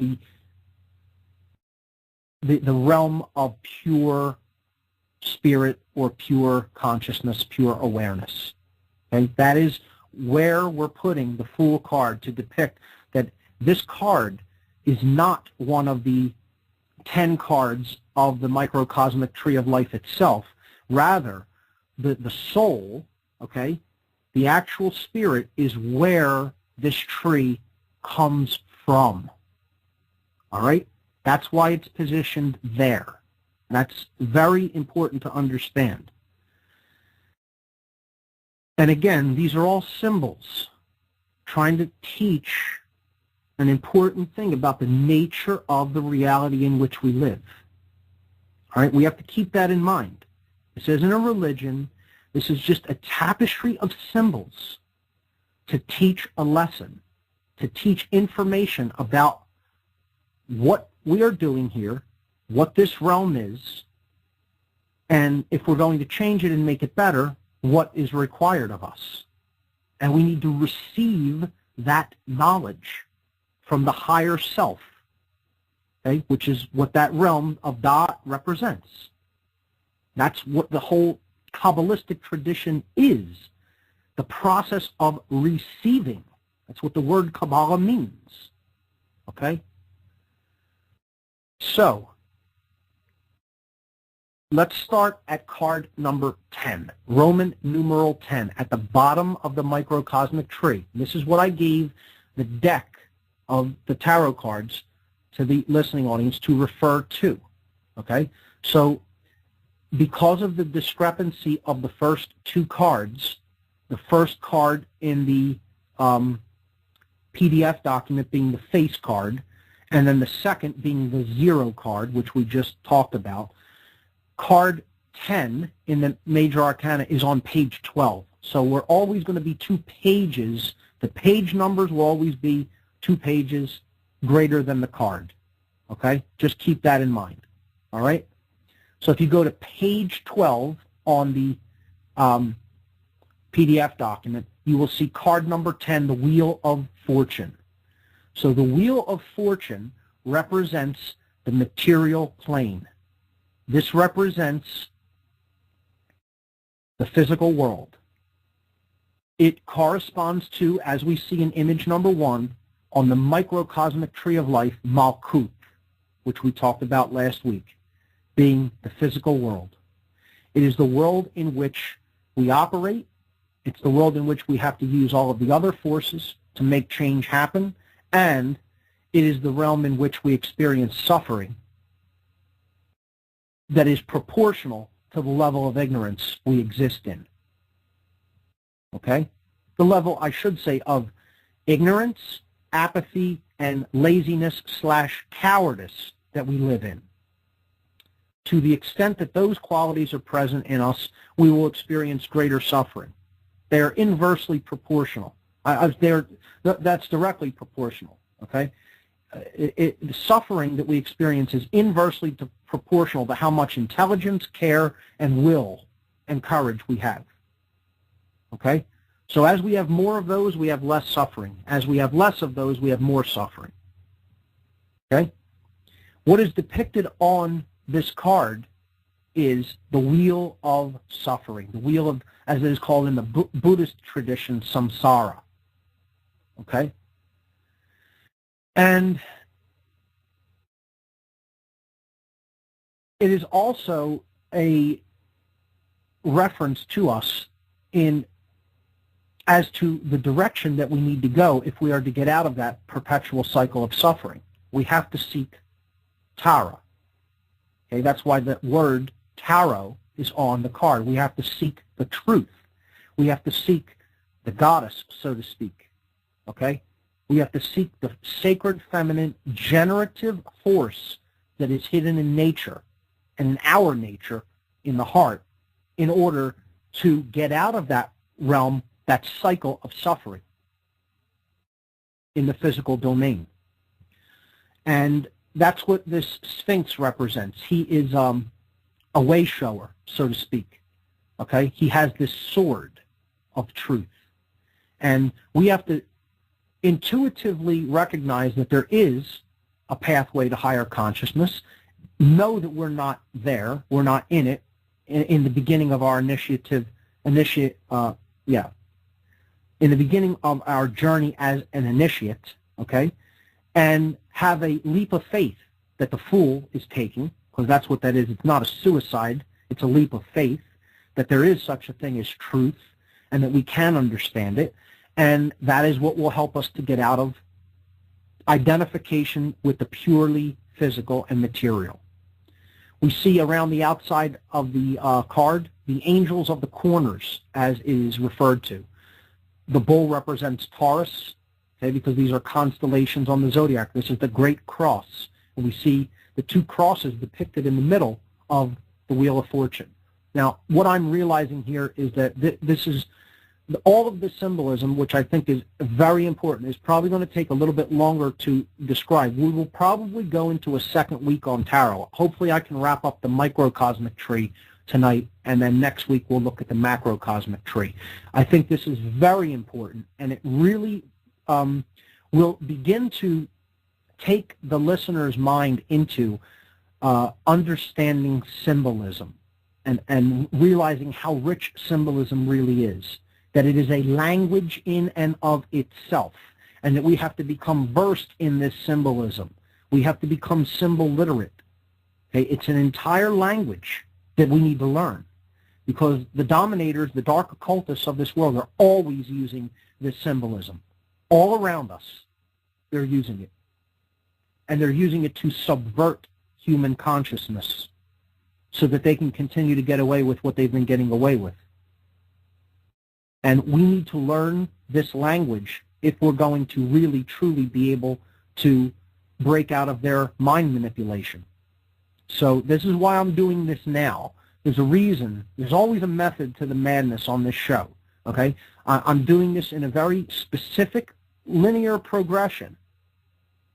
the realm of pure spirit or pure consciousness, pure awareness. Okay? That is where we're putting the Fool card to depict that this card is not one of the 10 cards of the microcosmic tree of life itself. Rather, the soul, okay, the actual spirit is where this tree comes from. All right? That's why it's positioned there. That's very important to understand. And again, these are all symbols trying to teach an important thing about the nature of the reality in which we live. All right? We have to keep that in mind. This isn't a religion. This is just a tapestry of symbols to teach a lesson, to teach information about what we are doing here, what this realm is, and if we're going to change it and make it better, what is required of us. And we need to receive that knowledge from the higher self, okay, which is what that realm of Da represents. That's what the whole Kabbalistic tradition is, the process of receiving. That's what the word Kabbalah means, okay? So, let's start at card number 10, Roman numeral 10, at the bottom of the microcosmic tree. This is what I gave the deck of the tarot cards to the listening audience to refer to, okay? So, because of the discrepancy of the first two cards, the first card in the PDF document being the face card, and then the second being the 0 card, which we just talked about, card 10 in the Major Arcana is on page 12. So we're always going to be 2 pages. The page numbers will always be 2 pages greater than the card. Okay? Just keep that in mind. All right? So if you go to page 12 on the PDF document, you will see card number 10, the Wheel of Fortune. So the Wheel of Fortune represents the material plane. This represents the physical world. It corresponds to, as we see in image number 1, on the microcosmic tree of life, Malkuth, which we talked about last week, being the physical world. It is the world in which we operate. It's the world in which we have to use all of the other forces to make change happen. And it is the realm in which we experience suffering that is proportional to the level of ignorance we exist in. Okay? The level, I should say, of ignorance, apathy, and laziness/cowardice that we live in. To the extent that those qualities are present in us, we will experience greater suffering. They are inversely proportional. That's directly proportional. Okay, the suffering that we experience is inversely proportional to how much intelligence, care, and will and courage we have. Okay, so as we have more of those, we have less suffering. As we have less of those, we have more suffering. Okay, what is depicted on this card is the wheel of suffering, the wheel of, as it is called in the Buddhist tradition, samsara. Okay? And it is also a reference to us as to the direction that we need to go if we are to get out of that perpetual cycle of suffering. We have to seek Tara. Okay, that's why the word tarot is on the card. We have to seek the truth. We have to seek the goddess, so to speak. Okay? We have to seek the sacred feminine generative force that is hidden in nature and in our nature, in the heart, in order to get out of that realm, that cycle of suffering in the physical domain. And that's what this Sphinx represents. He is a way shower, so to speak. Okay? He has this sword of truth. And we have to intuitively recognize that there is a pathway to higher consciousness, know that we're not there, we're not in it, in the beginning of our in the beginning of our journey as an initiate, okay, and have a leap of faith that the fool is taking, because that's what that is. It's not a suicide, it's a leap of faith, that there is such a thing as truth, and that we can understand it, and that is what will help us to get out of identification with the purely physical and material. We see around the outside of the card the angels of the corners, as is referred to. The bull represents Taurus, okay, because these are constellations on the zodiac. This is the Great Cross. And we see the 2 crosses depicted in the middle of the Wheel of Fortune. Now, what I'm realizing here is that this is all of the symbolism, which I think is very important, is probably going to take a little bit longer to describe. We will probably go into a second week on tarot. Hopefully I can wrap up the microcosmic tree tonight, and then next week we'll look at the macrocosmic tree. I think this is very important, and it really will begin to take the listener's mind into understanding symbolism and realizing how rich symbolism really is, that it is a language in and of itself, and that we have to become versed in this symbolism. We have to become symbol literate. Okay? It's an entire language that we need to learn, because the dominators, the dark occultists of this world, are always using this symbolism. All around us, they're using it. And they're using it to subvert human consciousness so that they can continue to get away with what they've been getting away with. And we need to learn this language if we're going to really, truly be able to break out of their mind manipulation. So this is why I'm doing this now. There's a reason. There's always a method to the madness on this show. Okay? I'm doing this in a very specific linear progression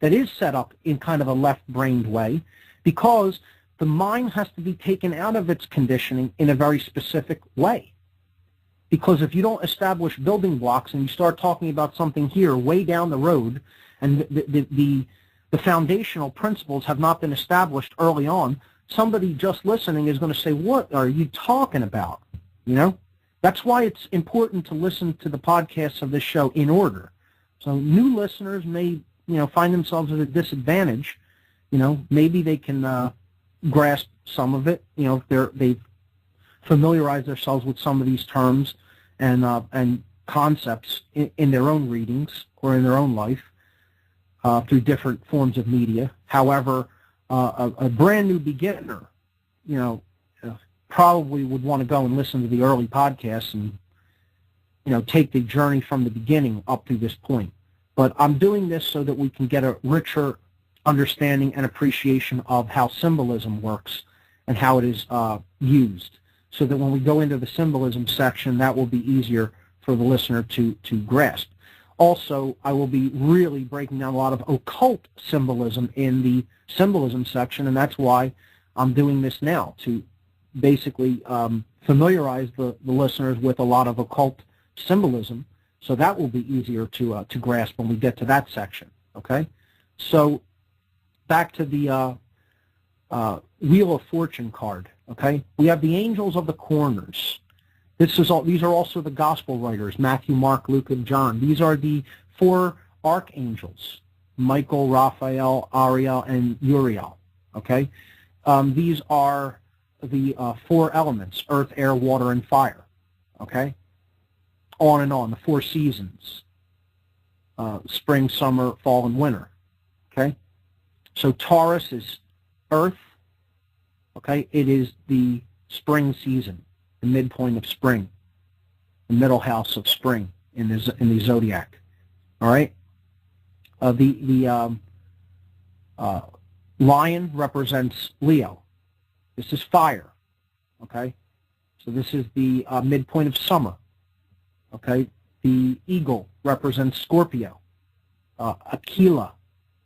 that is set up in kind of a left-brained way, because the mind has to be taken out of its conditioning in a very specific way. Because if you don't establish building blocks and you start talking about something here way down the road, and the foundational principles have not been established early on, somebody just listening is going to say, what are you talking about? You know? That's why it's important to listen to the podcasts of this show in order. So new listeners may, find themselves at a disadvantage. Maybe they can grasp some of it. If they've familiarized themselves with some of these terms and concepts in their own readings or in their own life through different forms of media. However, a brand new beginner, probably would want to go and listen to the early podcasts and, take the journey from the beginning up to this point. But I'm doing this so that we can get a richer understanding and appreciation of how symbolism works and how it is used, so that when we go into the symbolism section, that will be easier for the listener to grasp. Also, I will be really breaking down a lot of occult symbolism in the symbolism section, and that's why I'm doing this now, to basically familiarize the listeners with a lot of occult symbolism, so that will be easier to grasp when we get to that section. Okay, so back to the Wheel of Fortune card. Okay, we have the angels of the corners. These are also the gospel writers: Matthew, Mark, Luke, and John. These are the 4 archangels: Michael, Raphael, Ariel, and Uriel. Okay, these are the 4 elements: earth, air, water, and fire. Okay, on and on, the 4 seasons: spring, summer, fall, and winter. Okay, so Taurus is earth. Okay, it is the spring season, the midpoint of spring, the middle house of spring in the zodiac. All right, the lion represents Leo. This is fire. Okay, so this is the midpoint of summer. Okay, the eagle represents Scorpio. Aquila,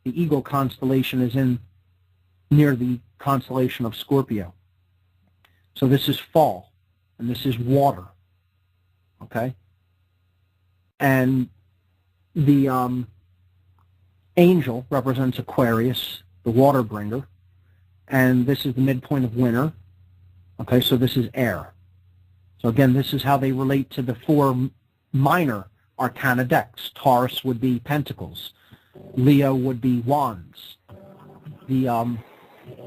the eagle constellation, is near the constellation of Scorpio. So this is fall, and this is water. Okay, and the angel represents Aquarius, the water bringer, and this is the midpoint of winter. Okay, so this is air. So again, this is how they relate to the 4 minor arcana decks. Taurus would be pentacles. Leo would be wands. The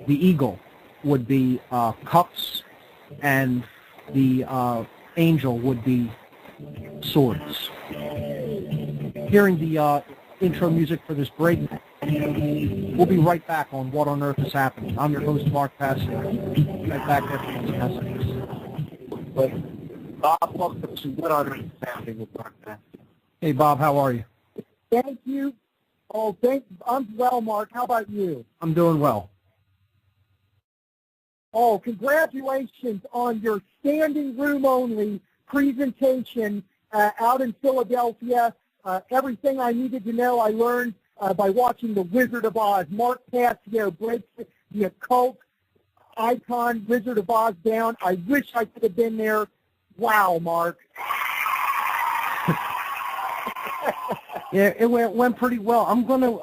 eagle would be cups, and the angel would be swords. Hearing the intro music for this break, we'll be right back on What on Earth is Happening. I'm your host, Mark Passio. Right back after these messages. But Bob, welcome to What on Earth is Happening with Mark Passio. Hey, Bob, how are you? Thank you. I'm well, Mark. How about you? I'm doing well. Oh, congratulations on your standing room only presentation out in Philadelphia. Everything I needed to know I learned by watching The Wizard of Oz. Mark Passio breaks the occult icon Wizard of Oz down. I wish I could have been there. Wow, Mark. Yeah, it went pretty well. I'm gonna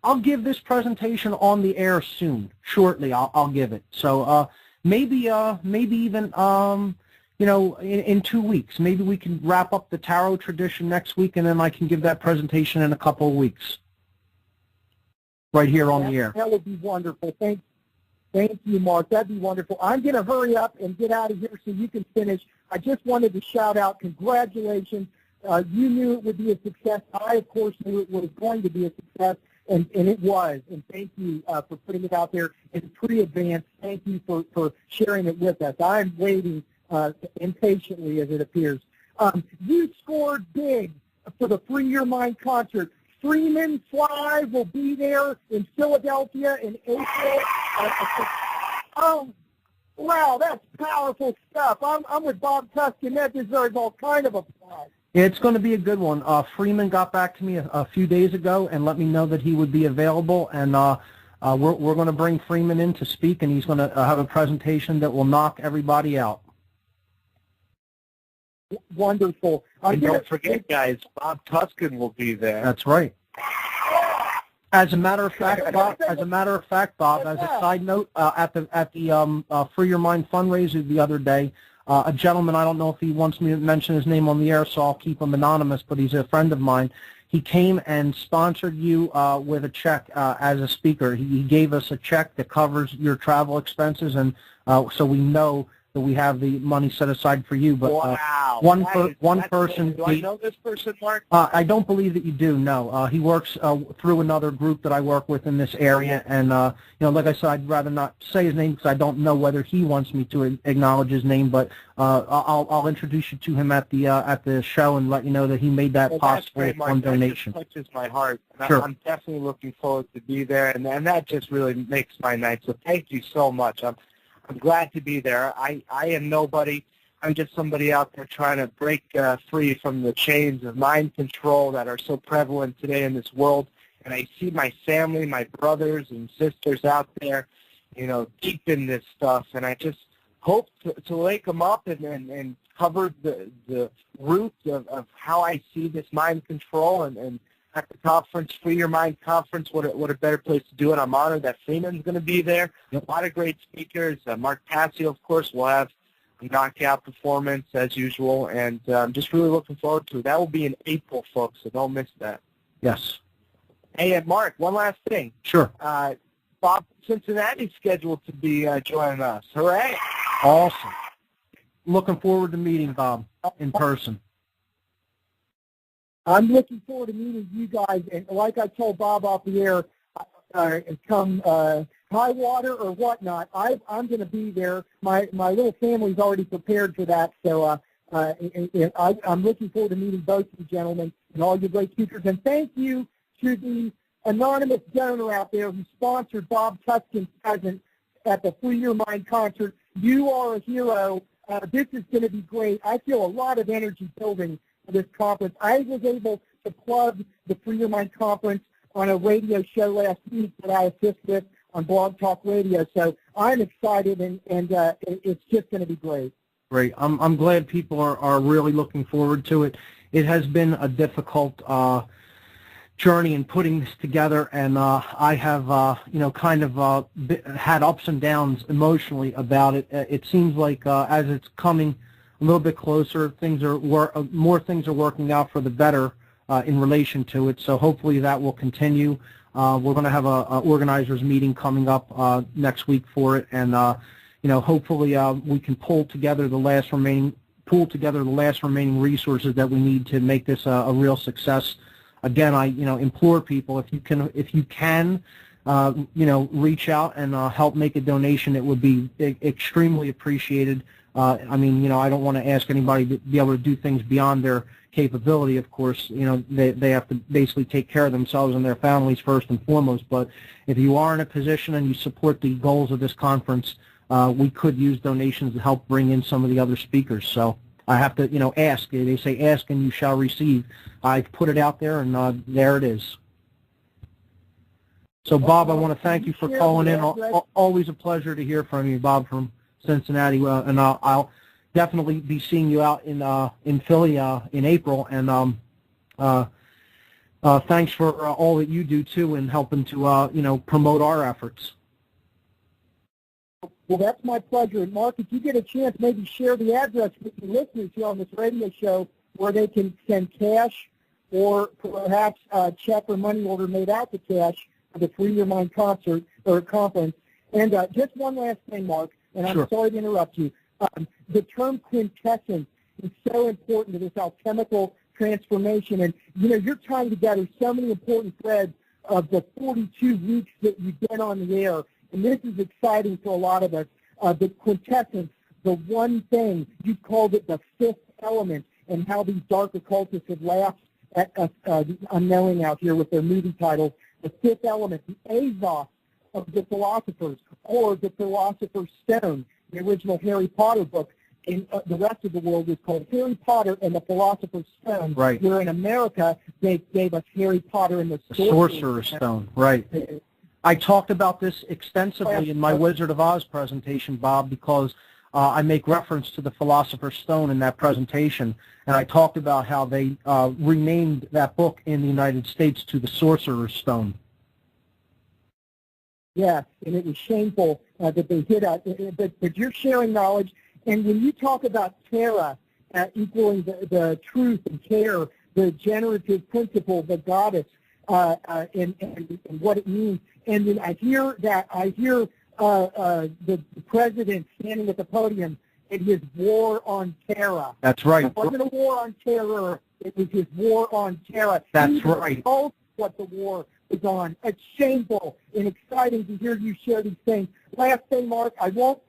I'll give this presentation on the air soon, shortly. I'll give it. So maybe even in 2 weeks. Maybe we can wrap up the tarot tradition next week, and then I can give that presentation in a couple of weeks, right here on the air. That would be wonderful. Thank you, Mark. That'd be wonderful. I'm going to hurry up and get out of here so you can finish. I just wanted to shout out congratulations. You knew it would be a success. I, of course, knew it was going to be a success, and it was. And thank you for putting it out there in pre-advance. Thank you for sharing it with us. I'm waiting impatiently, as it appears. You scored big for the Free Your Mind concert. Freeman Fly will be there in Philadelphia in April. Oh, wow, that's powerful stuff. I'm with Bob Tuskin. That deserves all kind of applause. It's going to be a good one. Freeman got back to me a few days ago and let me know that he would be available, and we're going to bring Freeman in to speak, and he's going to have a presentation that will knock everybody out. Wonderful. And don't forget, guys, Bob Tuskin will be there. That's right. As a matter of fact, Bob. As a side note, at the Free Your Mind fundraiser the other day, a gentleman, I don't know if he wants me to mention his name on the air, so I'll keep him anonymous, but he's a friend of mine. He came and sponsored you with a check as a speaker. He gave us a check that covers your travel expenses, and so we know that we have the money set aside for you. But wow. one person. Do I know this person, Mark? I don't believe that you do. No, he works through another group that I work with in this area, and like I said, I'd rather not say his name because I don't know whether he wants me to acknowledge his name. But I'll introduce you to him at the show and let you know that he made that possible with one donation. That just touches my heart. Sure. I'm definitely looking forward to be there, and that just really makes my night. So thank you so much. I'm glad to be there. I am nobody. I'm just somebody out there trying to break free from the chains of mind control that are so prevalent today in this world. And I see my family, my brothers and sisters out there, deep in this stuff. And I just hope to wake them up and cover the root of how I see this mind control. And at the conference, Free Your Mind conference, what a better place to do it. I'm honored that Freeman's going to be there. Yep. A lot of great speakers. Mark Passio, of course, will have a knockout performance as usual, and I'm just really looking forward to it. That will be in April, folks, so don't miss that. Yes. Hey, and Mark, one last thing. Sure. Bob Cincinnati's scheduled to be joining us. Hooray! Awesome. Looking forward to meeting Bob in person. I'm looking forward to meeting you guys, and like I told Bob off the air, come high water or whatnot, I'm going to be there. My little family's already prepared for that, so I'm looking forward to meeting both you gentlemen and all your great speakers. And thank you to the anonymous donor out there who sponsored Bob Tuskin's presence at the Free Your Mind concert. You are a hero. This is going to be great. I feel a lot of energy building for this conference. I was able to plug the Free Your Mind conference on a radio show last week that I assist with on Blog Talk Radio. So I'm excited, and it's just going to be great. Great. I'm glad people are really looking forward to it. It has been a difficult journey in putting this together, and I have had ups and downs emotionally about it. It seems like as it's coming a little bit closer, more things are working out for the better in relation to it. So hopefully that will continue. We're going to have a organizers meeting coming up next week for it, and hopefully we can pull together the last remaining resources that we need to make this a real success. Again, I implore people, if you can reach out and help make a donation, it would be extremely appreciated. I don't want to ask anybody to be able to do things beyond their capability. Of course, they have to basically take care of themselves and their families first and foremost. But if you are in a position and you support the goals of this conference, we could use donations to help bring in some of the other speakers. So I have to, ask. They say ask and you shall receive. I've put it out there, and there it is. So, Bob, I want to thank you for calling in. Always a pleasure to hear from you, Bob, from Cincinnati. And I'll definitely be seeing you out in Philly in April. And Thanks for all that you do, too, in helping to, promote our efforts. Well, that's my pleasure. And, Mark, if you get a chance, maybe share the address with the listeners here on this radio show where they can send cash or perhaps a check or money order made out to cash for the Free Your Mind concert or conference. And just one last thing, Mark, and I'm Sure. sorry to interrupt you. The term quintessence is so important to this alchemical transformation. And, you're tying together so many important threads of the 42 weeks that you've been on the air. And this is exciting to a lot of us. The quintessence, the one thing, you called it the fifth element, and how these dark occultists have laughed at us, the unknowing out here with their movie titles. The fifth element, the azos of the philosophers, or the Philosopher's Stone, the original Harry Potter book. In the rest of the world is called Harry Potter and the Philosopher's Stone. Right. Where in America, they gave us Harry Potter and the Sorcerer's Stone. Right. I talked about this extensively in my Wizard of Oz presentation, Bob, because I make reference to the Philosopher's Stone in that presentation, and I talked about how they renamed that book in the United States to the Sorcerer's Stone. Yes, and it was shameful that they hid us. But you're sharing knowledge, and when you talk about Terra equaling the truth and care, the generative principle, the goddess, and what it means, and then I hear the president standing at the podium in his war on terror. That's right. It wasn't a war on terror. It was his war on terror. That's right. Told what the war was on. It's shameful and exciting to hear you share these things. Last thing, Mark, I won't.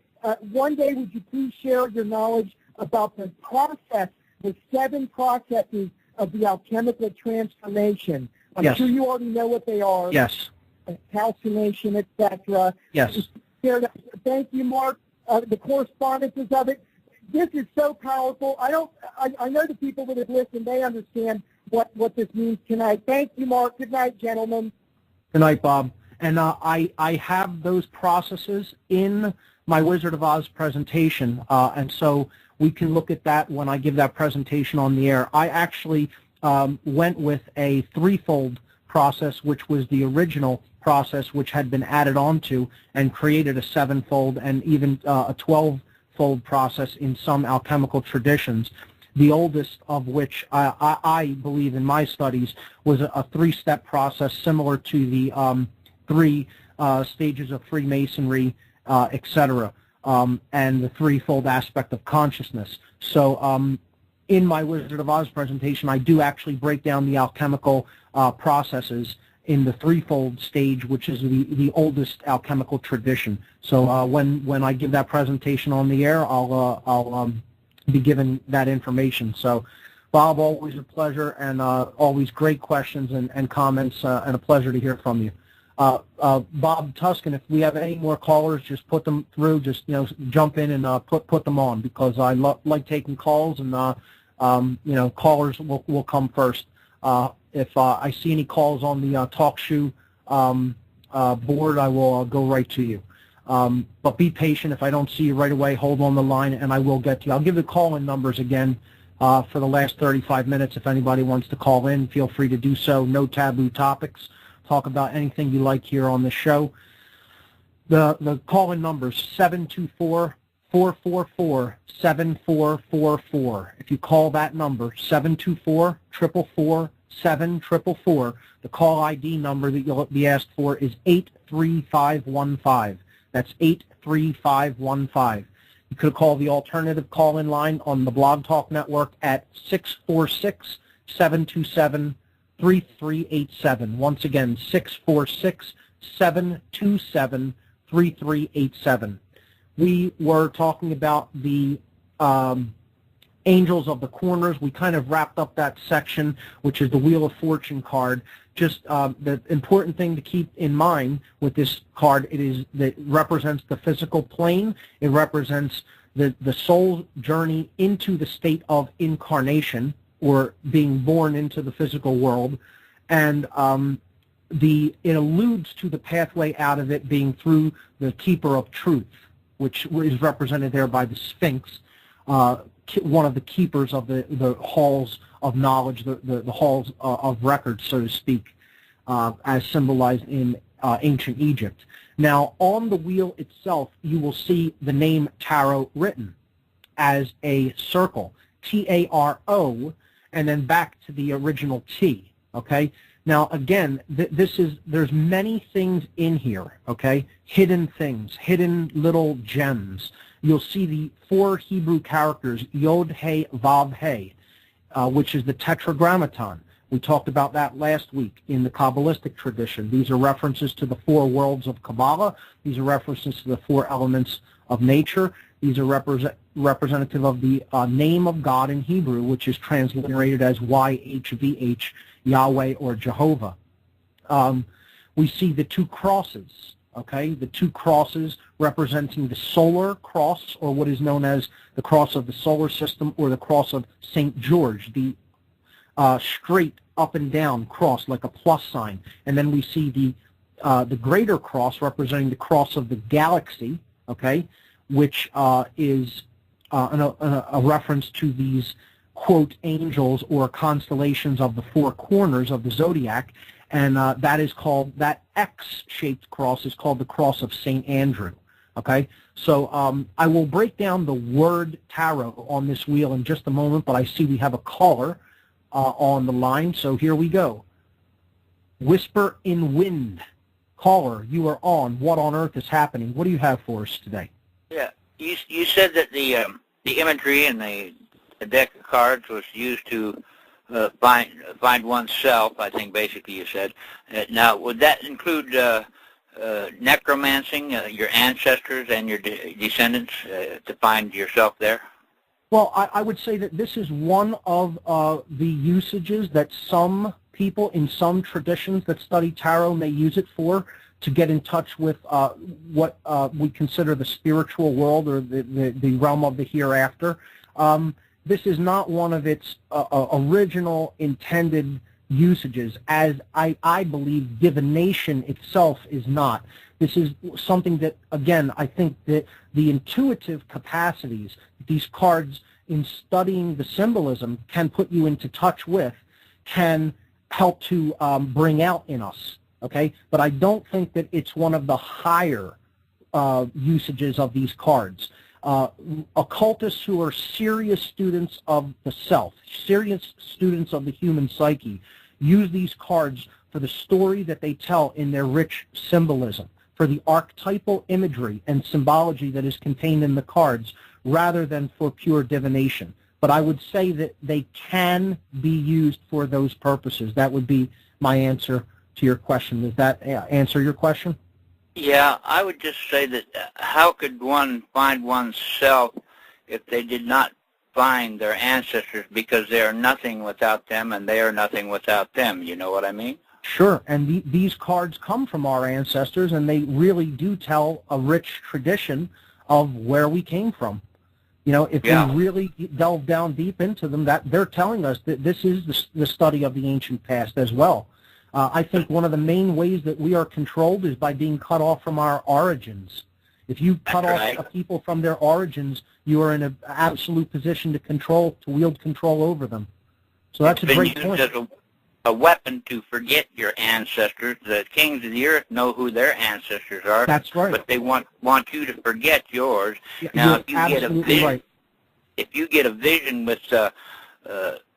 One day, would you please share your knowledge about the process, the 7 processes of the alchemical transformation? I'm Yes. sure you already know what they are. Yes. Calcination, etc. Yes. Thank you, Mark. The correspondences of it. This is so powerful. I know the people that have listened, they understand what this means tonight. Thank you, Mark. Good night, gentlemen. Good night, Bob. And I have those processes in my Wizard of Oz presentation, and so we can look at that when I give that presentation on the air. I actually went with a 3-fold process, which was the original process, which had been added onto and created a 7-fold and even a 12-fold process in some alchemical traditions. The oldest of which I believe in my studies was a 3-step process similar to the 3 stages of Freemasonry, etc., and the 3-fold aspect of consciousness. So in my Wizard of Oz presentation, I do actually break down the alchemical processes in the 3-fold stage, which is the oldest alchemical tradition. So when I give that presentation on the air, I'll be given that information. So, Bob, always a pleasure, and always great questions and comments, and a pleasure to hear from you. Bob Tuscan, if we have any more callers, just put them through. Just jump in and put them on, because I like taking calls, and callers will come first. If I see any calls on the TalkShoe board, I will go right to you. But be patient. If I don't see you right away, hold on the line, and I will get to you. I'll give the call-in numbers again for the last 35 minutes. If anybody wants to call in, feel free to do so. No taboo topics. Talk about anything you like here on the show. The call-in numbers, 724-444-7444. If you call that number, 724-444-7444, the call ID number that you'll be asked for is 83515. That's 83515. You could call the alternative call-in line on the Blog Talk Network at 646-727-3387. Once again, 646-727-3387. We were talking about the Angels of the Corners. We kind of wrapped up that section, which is the Wheel of Fortune card. Just the important thing to keep in mind with this card, it represents the physical plane. It represents the soul's journey into the state of incarnation, or being born into the physical world, and it alludes to the pathway out of it being through the Keeper of Truth, which is represented there by the Sphinx. one of the keepers of the halls of knowledge, the halls of record, so to speak, as symbolized in ancient Egypt. Now, on the wheel itself, you will see the name tarot written as a circle, T-A-R-O, and then back to the original T, okay? Now, again, there's many things in here, okay? Hidden things, hidden little gems. You'll see the 4 Hebrew characters, Yod, He, Vav, He, which is the Tetragrammaton. We talked about that last week in the Kabbalistic tradition. These are references to the 4 worlds of Kabbalah. These are references to the 4 elements of nature. These are representative of the name of God in Hebrew, which is transliterated as YHVH, Yahweh or Jehovah. We see the 2 crosses, okay? The 2 crosses representing the solar cross, or what is known as the cross of the solar system, or the cross of St. George, the straight up and down cross like a plus sign. And then we see the greater cross representing the cross of the galaxy, okay, which is a reference to these, quote, angels or constellations of the 4 corners of the zodiac, and that is called, that X-shaped cross is called the cross of St. Andrew, okay? So I will break down the word tarot on this wheel in just a moment, but I see we have a caller on the line, so here we go. Whisper in Wind. Caller, you are on. What on earth is happening? What do you have for us today? Yeah, you said that the imagery in the deck of cards was used to find oneself, I think basically you said. Now, would that include necromancing, your ancestors and your descendants, to find yourself there? Well, I would say that this is one of the usages that some people in some traditions that study tarot may use it for, to get in touch with what we consider the spiritual world, or the realm of the hereafter. This is not one of its original intended usages, as I believe divination itself is not. This is something that, again, I think that the intuitive capacities these cards in studying the symbolism can put you into touch with can help to bring out in us, okay? But I don't think that it's one of the higher usages of these cards. Occultists who are serious students of the self, serious students of the human psyche, use these cards for the story that they tell in their rich symbolism, for the archetypal imagery and symbology that is contained in the cards, rather than for pure divination. But I would say that they can be used for those purposes. That would be my answer to your question. Does that answer your question? Yeah, I would just say that how could one find oneself if they did not find their ancestors, because they are nothing without them and they are nothing without them, you know what I mean? Sure, and these cards come from our ancestors, and they really do tell a rich tradition of where we came from. You know, if we really delve down deep into them, that they're telling us that this is the study of the ancient past as well. I think one of the main ways that we are controlled is by being cut off from our origins. If you cut off a people from their origins, you are in an absolute position to wield control over them. So that's a great point. As a weapon to forget your ancestors. The kings of the earth know who their ancestors are. That's right. But they want you to forget yours. Yeah, now, if you get a vision, right. If you get a vision with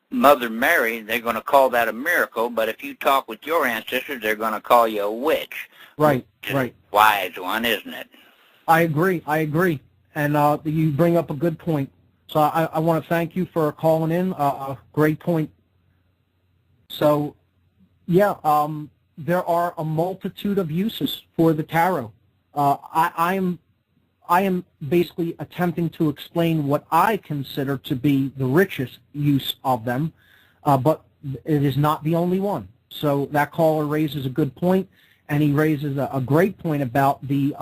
Mother Mary, they're going to call that a miracle. But if you talk with your ancestors, they're going to call you a witch. Right, right. Wise one, isn't it? I agree. And you bring up a good point. So I want to thank you for calling in. Great point. So, yeah, there are a multitude of uses for the tarot. I am basically attempting to explain what I consider to be the richest use of them, but it is not the only one. So that caller raises a good point, and he raises a great point about the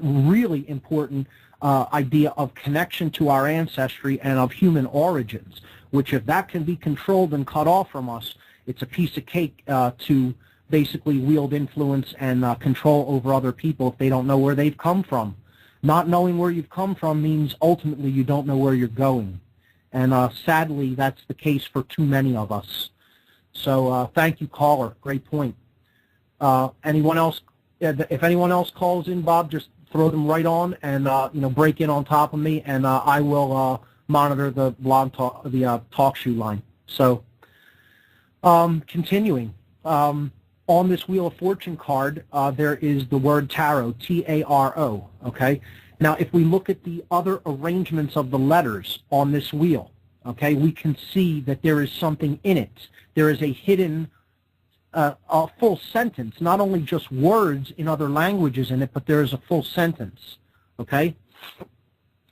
really important idea of connection to our ancestry and of human origins, which if that can be controlled and cut off from us, it's a piece of cake to basically wield influence and control over other people if they don't know where they've come from. Not knowing where you've come from means ultimately you don't know where you're going. And sadly, that's the case for too many of us. So thank you, caller. Great point. Anyone else? If anyone else calls in, Bob, just throw them right on and break in on top of me, and I will monitor the blog talk, the TalkShoe line. So continuing. On this Wheel of Fortune card, there is the word tarot, T-A-R-O, okay? Now, if we look at the other arrangements of the letters on this wheel, okay, we can see that there is something in it. There is a hidden, a full sentence, not only just words in other languages in it, but there is a full sentence, okay?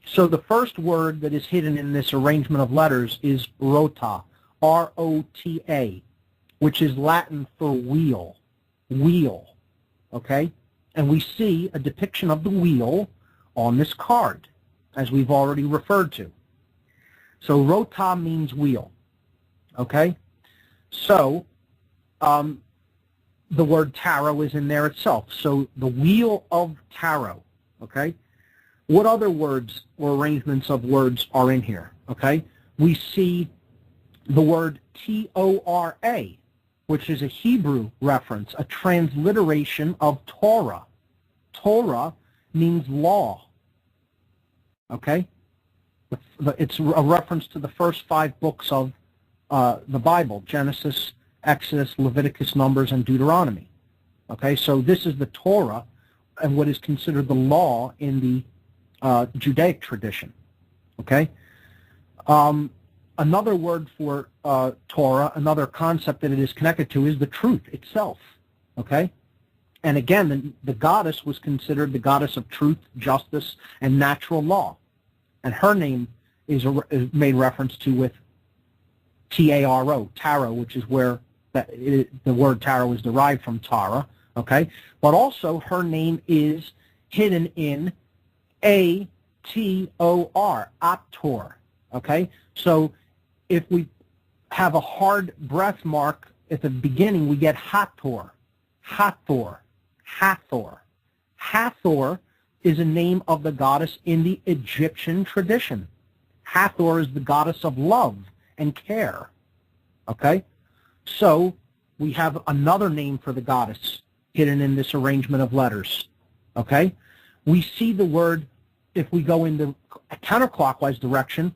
So the first word that is hidden in this arrangement of letters is rota, R-O-T-A, which is Latin for wheel, okay? And we see a depiction of the wheel on this card, as we've already referred to. So rota means wheel, okay? So the word tarot is in there itself. So the wheel of tarot, okay? What other words or arrangements of words are in here, okay? We see the word T-O-R-A, which is a Hebrew reference, a transliteration of Torah. Torah means law, okay? It's a reference to the first 5 books of the Bible, Genesis, Exodus, Leviticus, Numbers, and Deuteronomy. Okay, so this is the Torah and what is considered the law in the Judaic tradition. Okay? Another word for Torah, another concept that it is connected to, is the truth itself. Okay? And again, the goddess was considered the goddess of truth, justice, and natural law. And her name is made reference to with T-A-R-O, tarot, which is where the word tarot is derived from, Tara. Okay? But also her name is hidden in A-T-O-R, Ator. Okay? So if we have a hard breath mark at the beginning, we get Hathor, Hathor, Hathor. Hathor is a name of the goddess in the Egyptian tradition. Hathor is the goddess of love and care. Okay? So we have another name for the goddess hidden in this arrangement of letters. Okay? We see the word, if we go in the counterclockwise direction,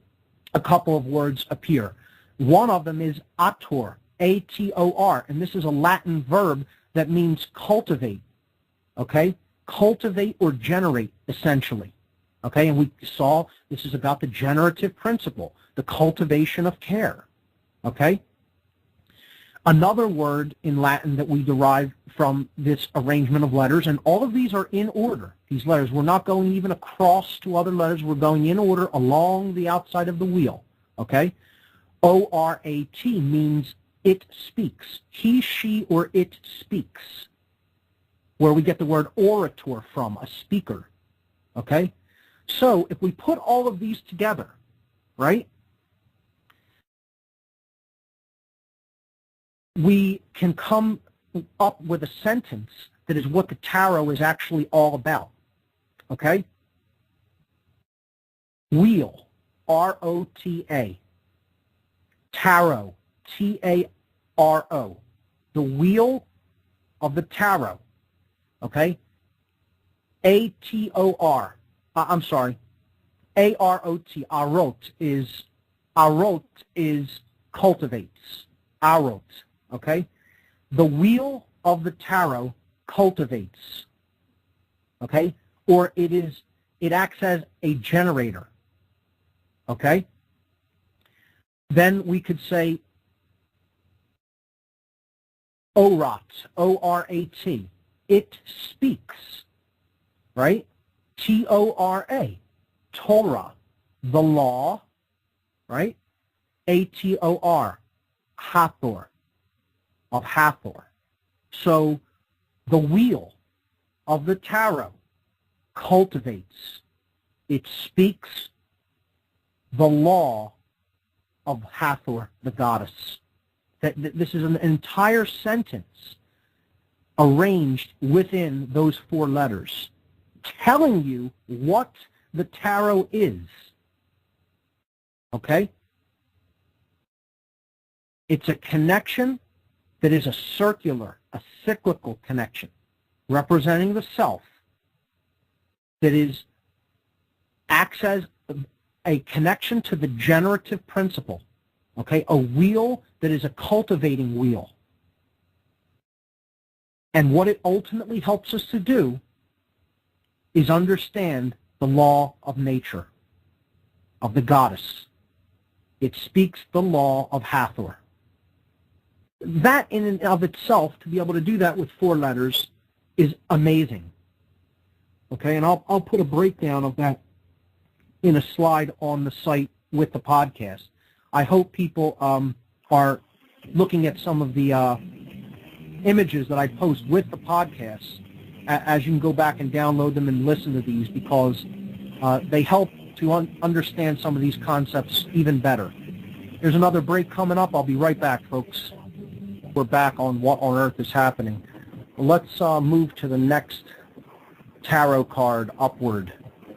a couple of words appear. One of them is ator, A-T-O-R, and this is a Latin verb that means cultivate. Okay? Cultivate or generate, essentially. Okay? And we saw this is about the generative principle, the cultivation of care. Okay? Another word in Latin that we derive from this arrangement of letters, and all of these are in order, these letters. We're not going even across to other letters. We're going in order along the outside of the wheel. Okay? O-R-A-T means it speaks. He, she, or it speaks, where we get the word orator from, a speaker. Okay? So if we put all of these together, right, we can come up with a sentence that is what the tarot is actually all about. Okay? Wheel, R-O-T-A. Tarot, T-A-R-O. The wheel of the tarot. Okay? A-T-O-R. I'm sorry. A-R-O-T. Arot is cultivates. Arot. Okay? The wheel of the tarot cultivates. Okay? Or it acts as a generator. Okay? Then we could say orat, O-R-A-T. It speaks. Right? T-O-R-A. Torah. The law. Right? A-T-O-R. Hathor. Of Hathor. So the wheel of the tarot cultivates. It speaks the law of Hathor, the goddess. This is an entire sentence arranged within those 4 letters. telling you what the tarot is. Okay? It's a connection that is a circular, a cyclical connection, representing the self, that acts as a connection to the generative principle. Okay? A wheel that is a cultivating wheel. And what it ultimately helps us to do is understand the law of nature, of the goddess. It speaks the law of Hathor. That in and of itself, to be able to do that with 4 letters, is amazing. Okay, and I'll put a breakdown of that in a slide on the site with the podcast. I hope people are looking at some of the images that I post with the podcast, as you can go back and download them and listen to these, because they help to understand some of these concepts even better. There's another break coming up. I'll be right back, folks. We're back on What on Earth is Happening. Let's move to the next tarot card upward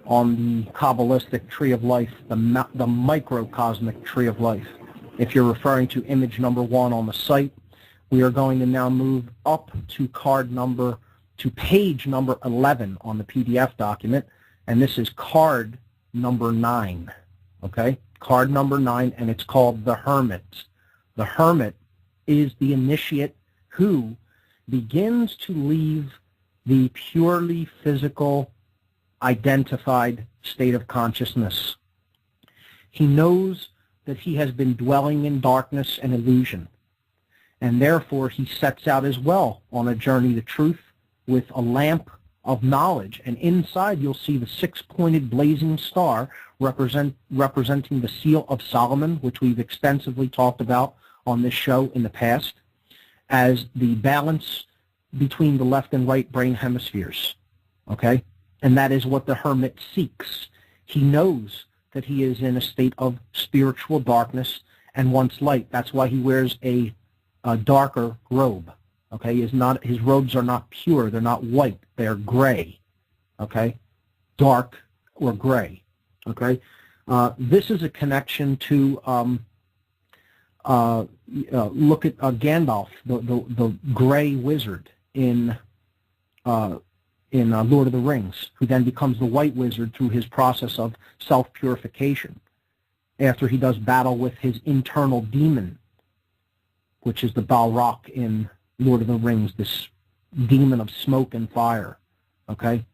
on the Kabbalistic Tree of Life, the microcosmic Tree of Life. If you're referring to image number 1 on the site, we are going to now move up to page number 11 on the PDF document, and this is card number 9, okay? Card number 9, and it's called the Hermit. The Hermit is the initiate who begins to leave the purely physical, identified state of consciousness. He knows that he has been dwelling in darkness and illusion, and therefore he sets out as well on a journey to truth with a lamp of knowledge, and inside you'll see the 6-pointed blazing star representing the seal of Solomon, which we've extensively talked about on this show in the past, as the balance between the left and right brain hemispheres. Okay? And that is what the hermit seeks. He knows that he is in a state of spiritual darkness and wants light. That's why he wears a darker robe. Okay? His robes are not pure. They're not white. They're gray. Okay? Dark or gray. Okay? This is a connection to look at Gandalf, the gray wizard in Lord of the Rings, who then becomes the white wizard through his process of self-purification after he does battle with his internal demon, which is the Balrog in Lord of the Rings, this demon of smoke and fire. Okay?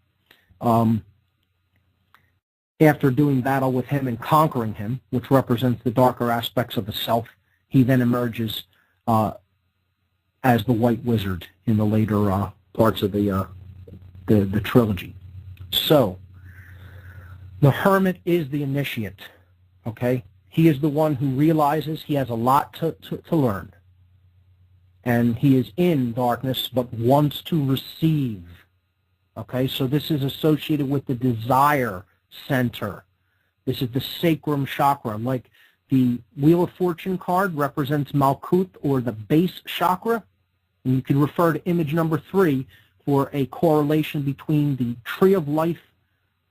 After doing battle with him and conquering him, which represents the darker aspects of the self, he then emerges as the white wizard in the later parts of the trilogy. So, the hermit is the initiate, okay? He is the one who realizes he has a lot to learn. And he is in darkness but wants to receive, okay? So this is associated with the desire center. This is the sacrum chakra. Like the Wheel of Fortune card represents Malkuth, or the base chakra. And you can refer to image number 3 for a correlation between the Tree of Life,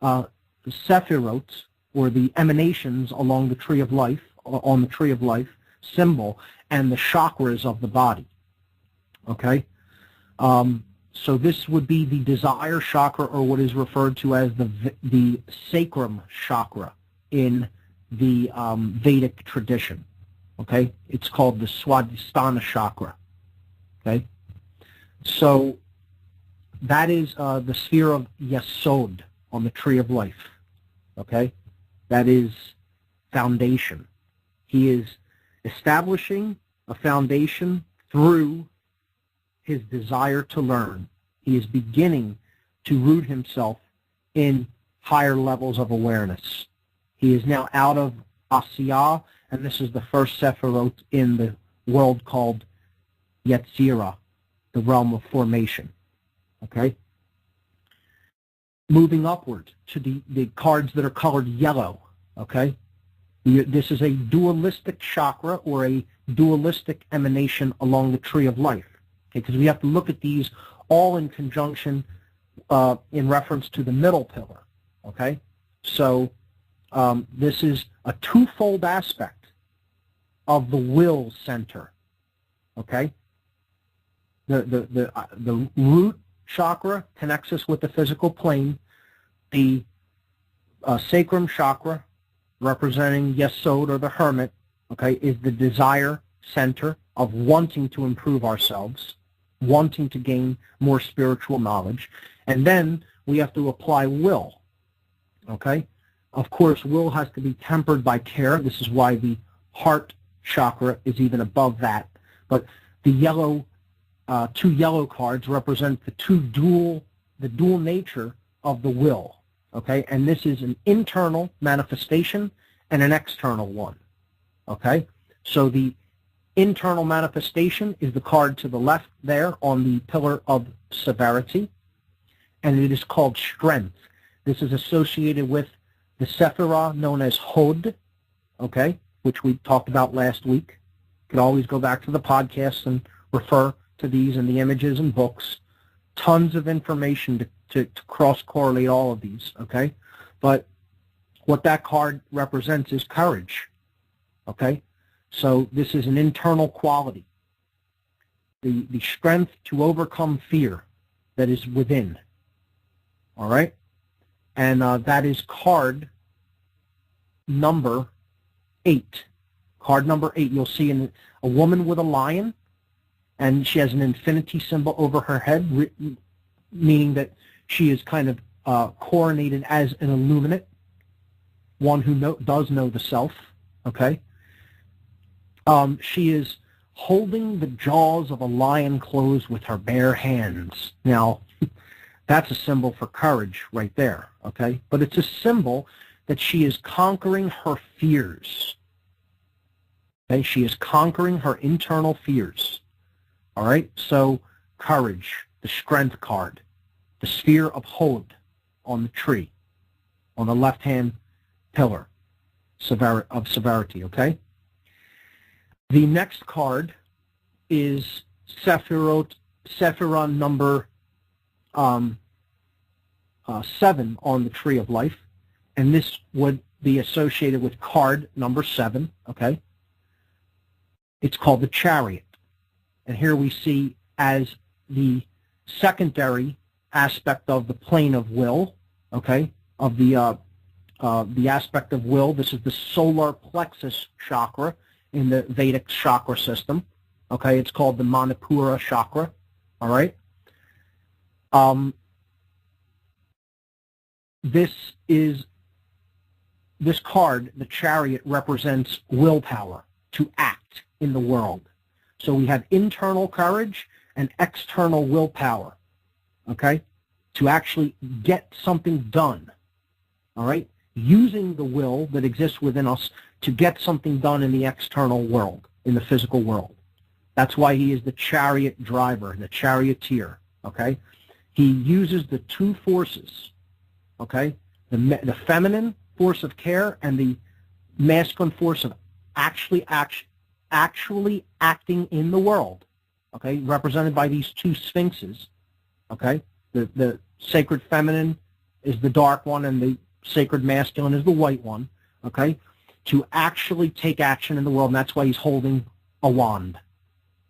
the Sephiroth, or the emanations along the Tree of Life, on the Tree of Life symbol, and the chakras of the body. Okay? So this would be the desire chakra, or what is referred to as the sacrum chakra in the Vedic tradition. Okay? It's called the Swadhisthana chakra. Okay? So that is the sphere of Yesod on the Tree of Life. Okay? That is foundation. He is establishing a foundation through his desire to learn. He is beginning to root himself in higher levels of awareness. He is now out of Asiyah, and this is the first Sephiroth in the world called Yetzirah, the realm of formation. Okay? Moving upward to the cards that are colored yellow. Okay? This is a dualistic chakra, or a dualistic emanation along the Tree of Life. Because we have to look at these all in conjunction in reference to the middle pillar, okay? So this is a twofold aspect of the will center, okay? The root chakra connects us with the physical plane. The sacrum chakra, representing Yesod or the hermit, okay, is the desire center of wanting to improve ourselves, wanting to gain more spiritual knowledge. And then we have to apply will, okay? Of course, will has to be tempered by care. This is why the heart chakra is even above that. But the yellow, two yellow cards represent the dual nature of the will, okay? And this is an internal manifestation and an external one, okay? So the internal manifestation is the card to the left there on the pillar of severity, and it is called strength. This is associated with the Sephirah known as Hod, okay, which we talked about last week. You can always go back to the podcast and refer to these and the images and books. Tons of information to cross-correlate all of these, okay? But what that card represents is courage, okay? So this is an internal quality, the strength to overcome fear that is within, all right? And that is card number 8. Card number 8, you'll see a woman with a lion, and she has an infinity symbol over her head, meaning that she is kind of coronated as an illuminate, one who does know the self, okay? She is holding the jaws of a lion closed with her bare hands. Now, that's a symbol for courage right there, okay? But it's a symbol that she is conquering her fears. Okay? She is conquering her internal fears. All right? So, courage, the strength card, the sphere of Hod on the tree, on the left-hand pillar of severity, okay? The next card is Sephirah number 7 on the Tree of Life, and this would be associated with card number 7, okay? It's called the Chariot, and here we see as the secondary aspect of the plane of will, okay, of the aspect of will. This is the solar plexus chakra in the Vedic chakra system, okay? It's called the Manipura chakra, all right? This card, the Chariot, represents willpower to act in the world. So we have internal courage and external willpower, okay, to actually get something done, all right, using the will that exists within us to get something done in the external world, in the physical world. That's why he is the chariot driver, the charioteer, okay? He uses the two forces, okay, the feminine force of care and the masculine force of actually acting in the world, okay, represented by these two sphinxes, okay? The sacred feminine is the dark one and the sacred masculine is the white one, okay, to actually take action in the world, and that's why he's holding a wand,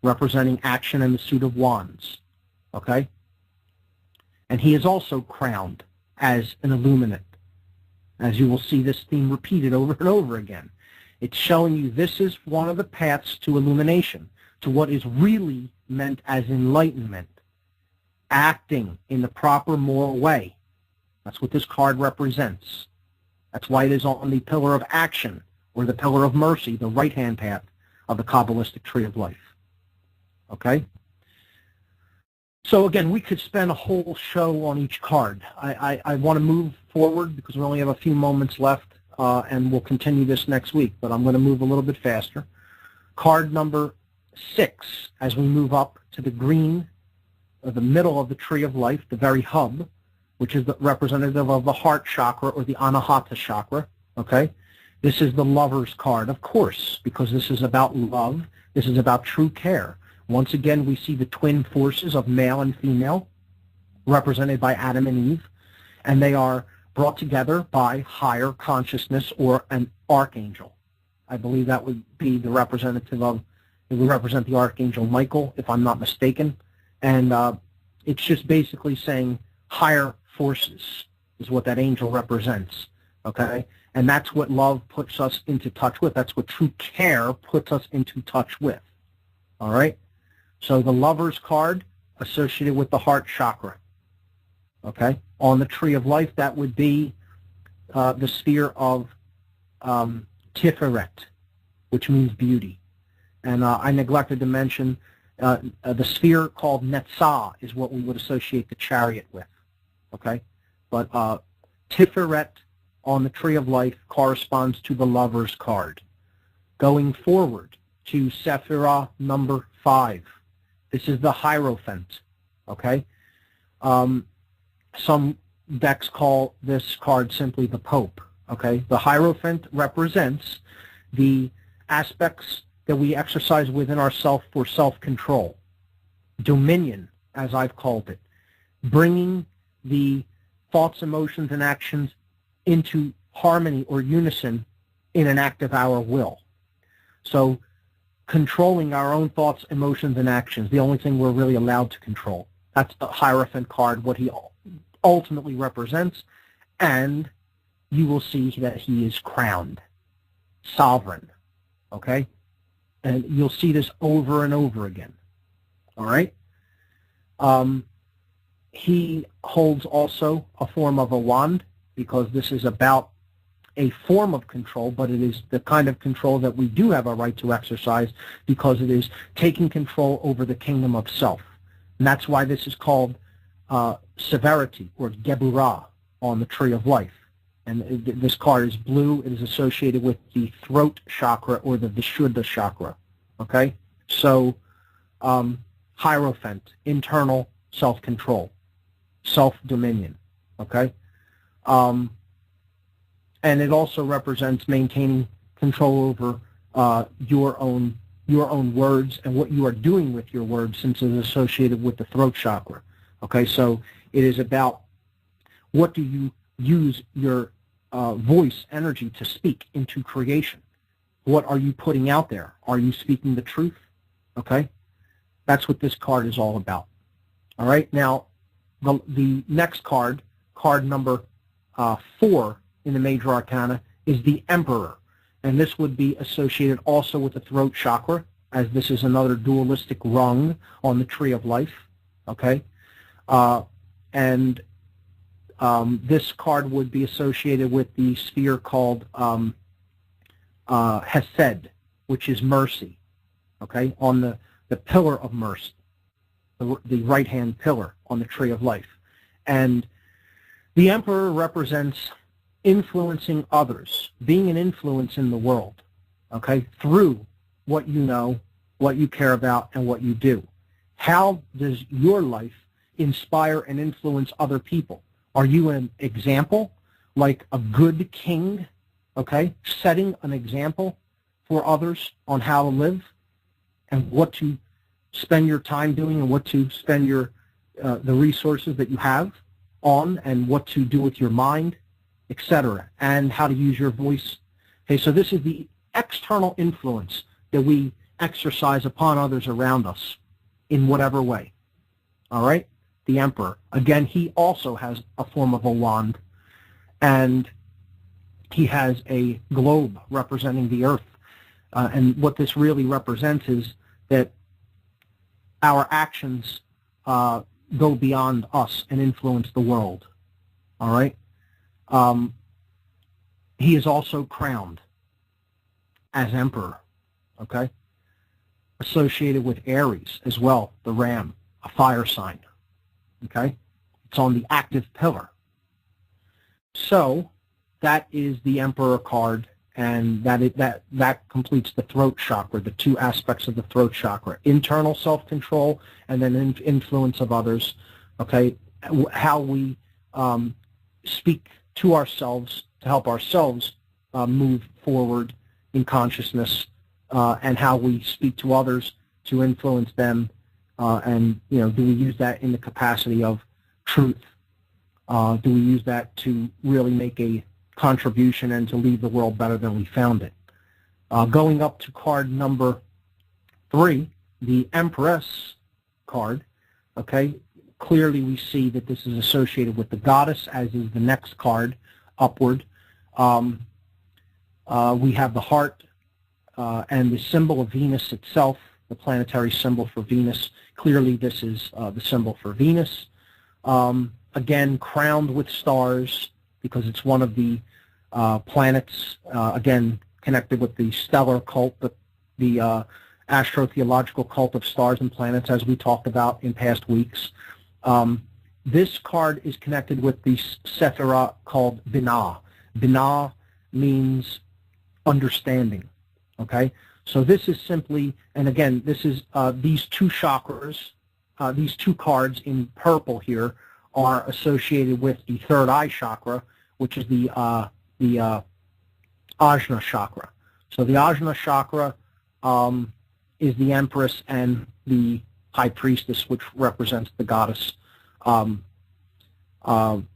representing action in the suit of wands, okay? And he is also crowned as an illuminate, as you will see this theme repeated over and over again. It's showing you this is one of the paths to illumination, to what is really meant as enlightenment, acting in the proper moral way. That's what this card represents. That's why it is on the pillar of action, or the pillar of mercy, the right-hand path of the Kabbalistic Tree of Life. Okay? So again, we could spend a whole show on each card. I want to move forward because we only have a few moments left, and we'll continue this next week, but I'm going to move a little bit faster. Card number 6, as we move up to the green, or the middle of the Tree of Life, the very hub, which is the representative of the heart chakra or the Anahata chakra, okay? This is the lover's card, of course, because this is about love. This is about true care. Once again, we see the twin forces of male and female, represented by Adam and Eve, and they are brought together by higher consciousness or an archangel. I believe that would be the representative of, it would represent the Archangel Michael, if I'm not mistaken. And it's just basically saying higher forces is what that angel represents, okay? And that's what love puts us into touch with. That's what true care puts us into touch with, all right? So the Lover's card associated with the heart chakra, okay? On the Tree of Life, that would be the sphere of Tiferet, which means beauty. And I neglected to mention the sphere called Netzah is what we would associate the Chariot with, okay? But Tiferet on the Tree of Life corresponds to the Lover's card. Going forward to Sephirah number 5, this is the Hierophant, okay? Some decks call this card simply the Pope, okay? The Hierophant represents the aspects that we exercise within ourselves for self-control, dominion, as I've called it, bringing the thoughts, emotions, and actions into harmony or unison in an act of our will. So controlling our own thoughts, emotions, and actions, the only thing we're really allowed to control. That's the Hierophant card, what he ultimately represents, and you will see that he is crowned, sovereign, okay? And you'll see this over and over again, all right? He holds also a form of a wand, because this is about a form of control, but it is the kind of control that we do have a right to exercise, because it is taking control over the kingdom of self. And that's why this is called severity, or Geburah, on the Tree of Life. And this card is blue. It is associated with the throat chakra, or the Vishuddha chakra. Okay? So, Hierophant, internal self-control, self-dominion. Okay? And it also represents maintaining control over your own words and what you are doing with your words, since it is associated with the throat chakra. Okay, so it is about what do you use your voice energy to speak into creation. What are you putting out there? Are you speaking the truth? Okay, that's what this card is all about. All right, now the next card, card number 4 in the Major Arcana, is the Emperor. And this would be associated also with the throat chakra, as this is another dualistic rung on the Tree of Life. Okay? This card would be associated with the sphere called Hesed, which is mercy. Okay? On the pillar of mercy, the right-hand pillar on the Tree of Life. And the Emperor represents influencing others, being an influence in the world, okay, through what you know, what you care about, and what you do. How does your life inspire and influence other people? Are you an example, like a good king, okay, setting an example for others on how to live and what to spend your time doing and what to spend your the resources that you have on, and what to do with your mind, etc., and how to use your voice? Okay, so this is the external influence that we exercise upon others around us in whatever way. All right? The Emperor. Again, he also has a form of a wand, and he has a globe representing the earth. And what this really represents is that our actions go beyond us and influence the world. All right? He is also crowned as Emperor, okay? Associated with Aries as well, the ram, a fire sign, okay? It's on the active pillar. So that is the Emperor card, and that completes the throat chakra, the two aspects of the throat chakra: internal self-control and then influence of others, okay? How we speak to ourselves to help ourselves move forward in consciousness, and how we speak to others to influence them, and do we use that in the capacity of truth? Do we use that to really make a contribution and to leave the world better than we found it? Going up to card number 3, the Empress card, okay, clearly we see that this is associated with the goddess, as is the next card upward. We have the heart and the symbol of Venus itself, the planetary symbol for Venus. Clearly this is the symbol for Venus. Again, crowned with stars, because it's one of the planets, again, connected with the stellar cult, the astrotheological cult of stars and planets, as we talked about in past weeks. This card is connected with the Sephirah called Binah. Binah means understanding, okay? So this is simply, and again, this is these two chakras, these two cards in purple here are associated with the third eye chakra, which is the Ajna chakra. So the Ajna chakra is the Empress and the High Priestess, which represents the goddess.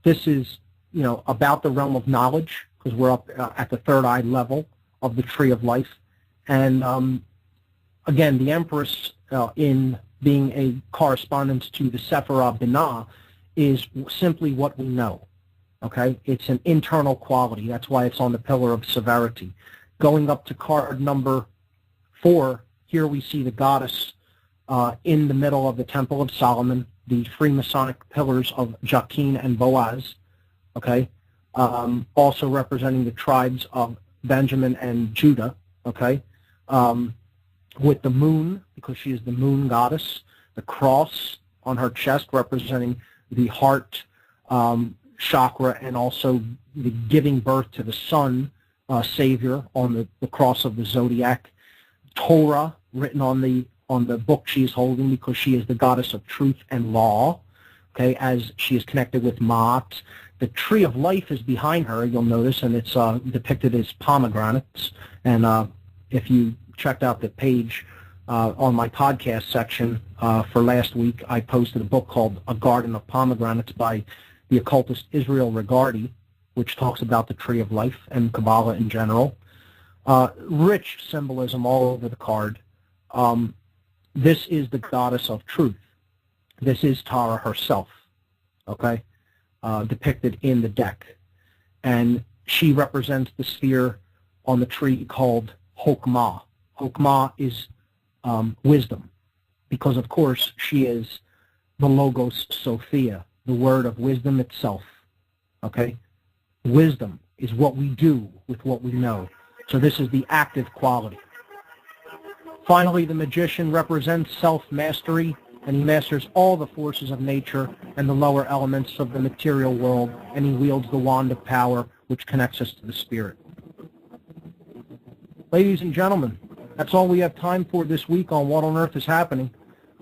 This is, you know, about the realm of knowledge, because we're up at the third eye level of the tree of life. And again, the Empress, in being a correspondence to the Sephirah Binah, is simply what we know. Okay? It's an internal quality. That's why it's on the pillar of severity. Going up to card number 4, here we see the goddess in the middle of the Temple of Solomon, the Freemasonic pillars of Jachin and Boaz, okay? Also representing the tribes of Benjamin and Judah, okay? With the moon, because she is the moon goddess, the cross on her chest representing the heart chakra, and also the giving birth to the sun savior on the cross of the zodiac. Torah written on the book she is holding, because she is the goddess of truth and law, okay, as she is connected with Ma'at. The tree of life is behind her, you'll notice, and it's depicted as pomegranates. And if you checked out the page on my podcast section for last week, I posted a book called A Garden of Pomegranates by the occultist Israel Regardie, which talks about the tree of life and Kabbalah in general. Rich symbolism all over the card. This is the goddess of truth. This is Tara herself, okay, depicted in the deck. And she represents the sphere on the tree called Hokmah. Hokmah is wisdom, because, of course, she is the Logos Sophia, the word of wisdom itself, okay? Wisdom is what we do with what we know. So this is the active quality. Finally, the magician represents self-mastery, and he masters all the forces of nature and the lower elements of the material world, and he wields the wand of power, which connects us to the spirit. Ladies and gentlemen, that's all we have time for this week on What on Earth is Happening.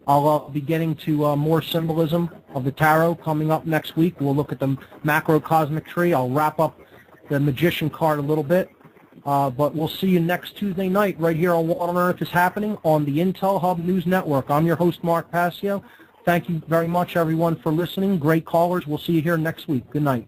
I'll be getting to more symbolism of the tarot coming up next week. We'll look at the macrocosmic tree. I'll wrap up the magician card a little bit. But we'll see you next Tuesday night right here on What on Earth is Happening on the Intel Hub News Network. I'm your host, Mark Passio. Thank you very much, everyone, for listening. Great callers. We'll see you here next week. Good night.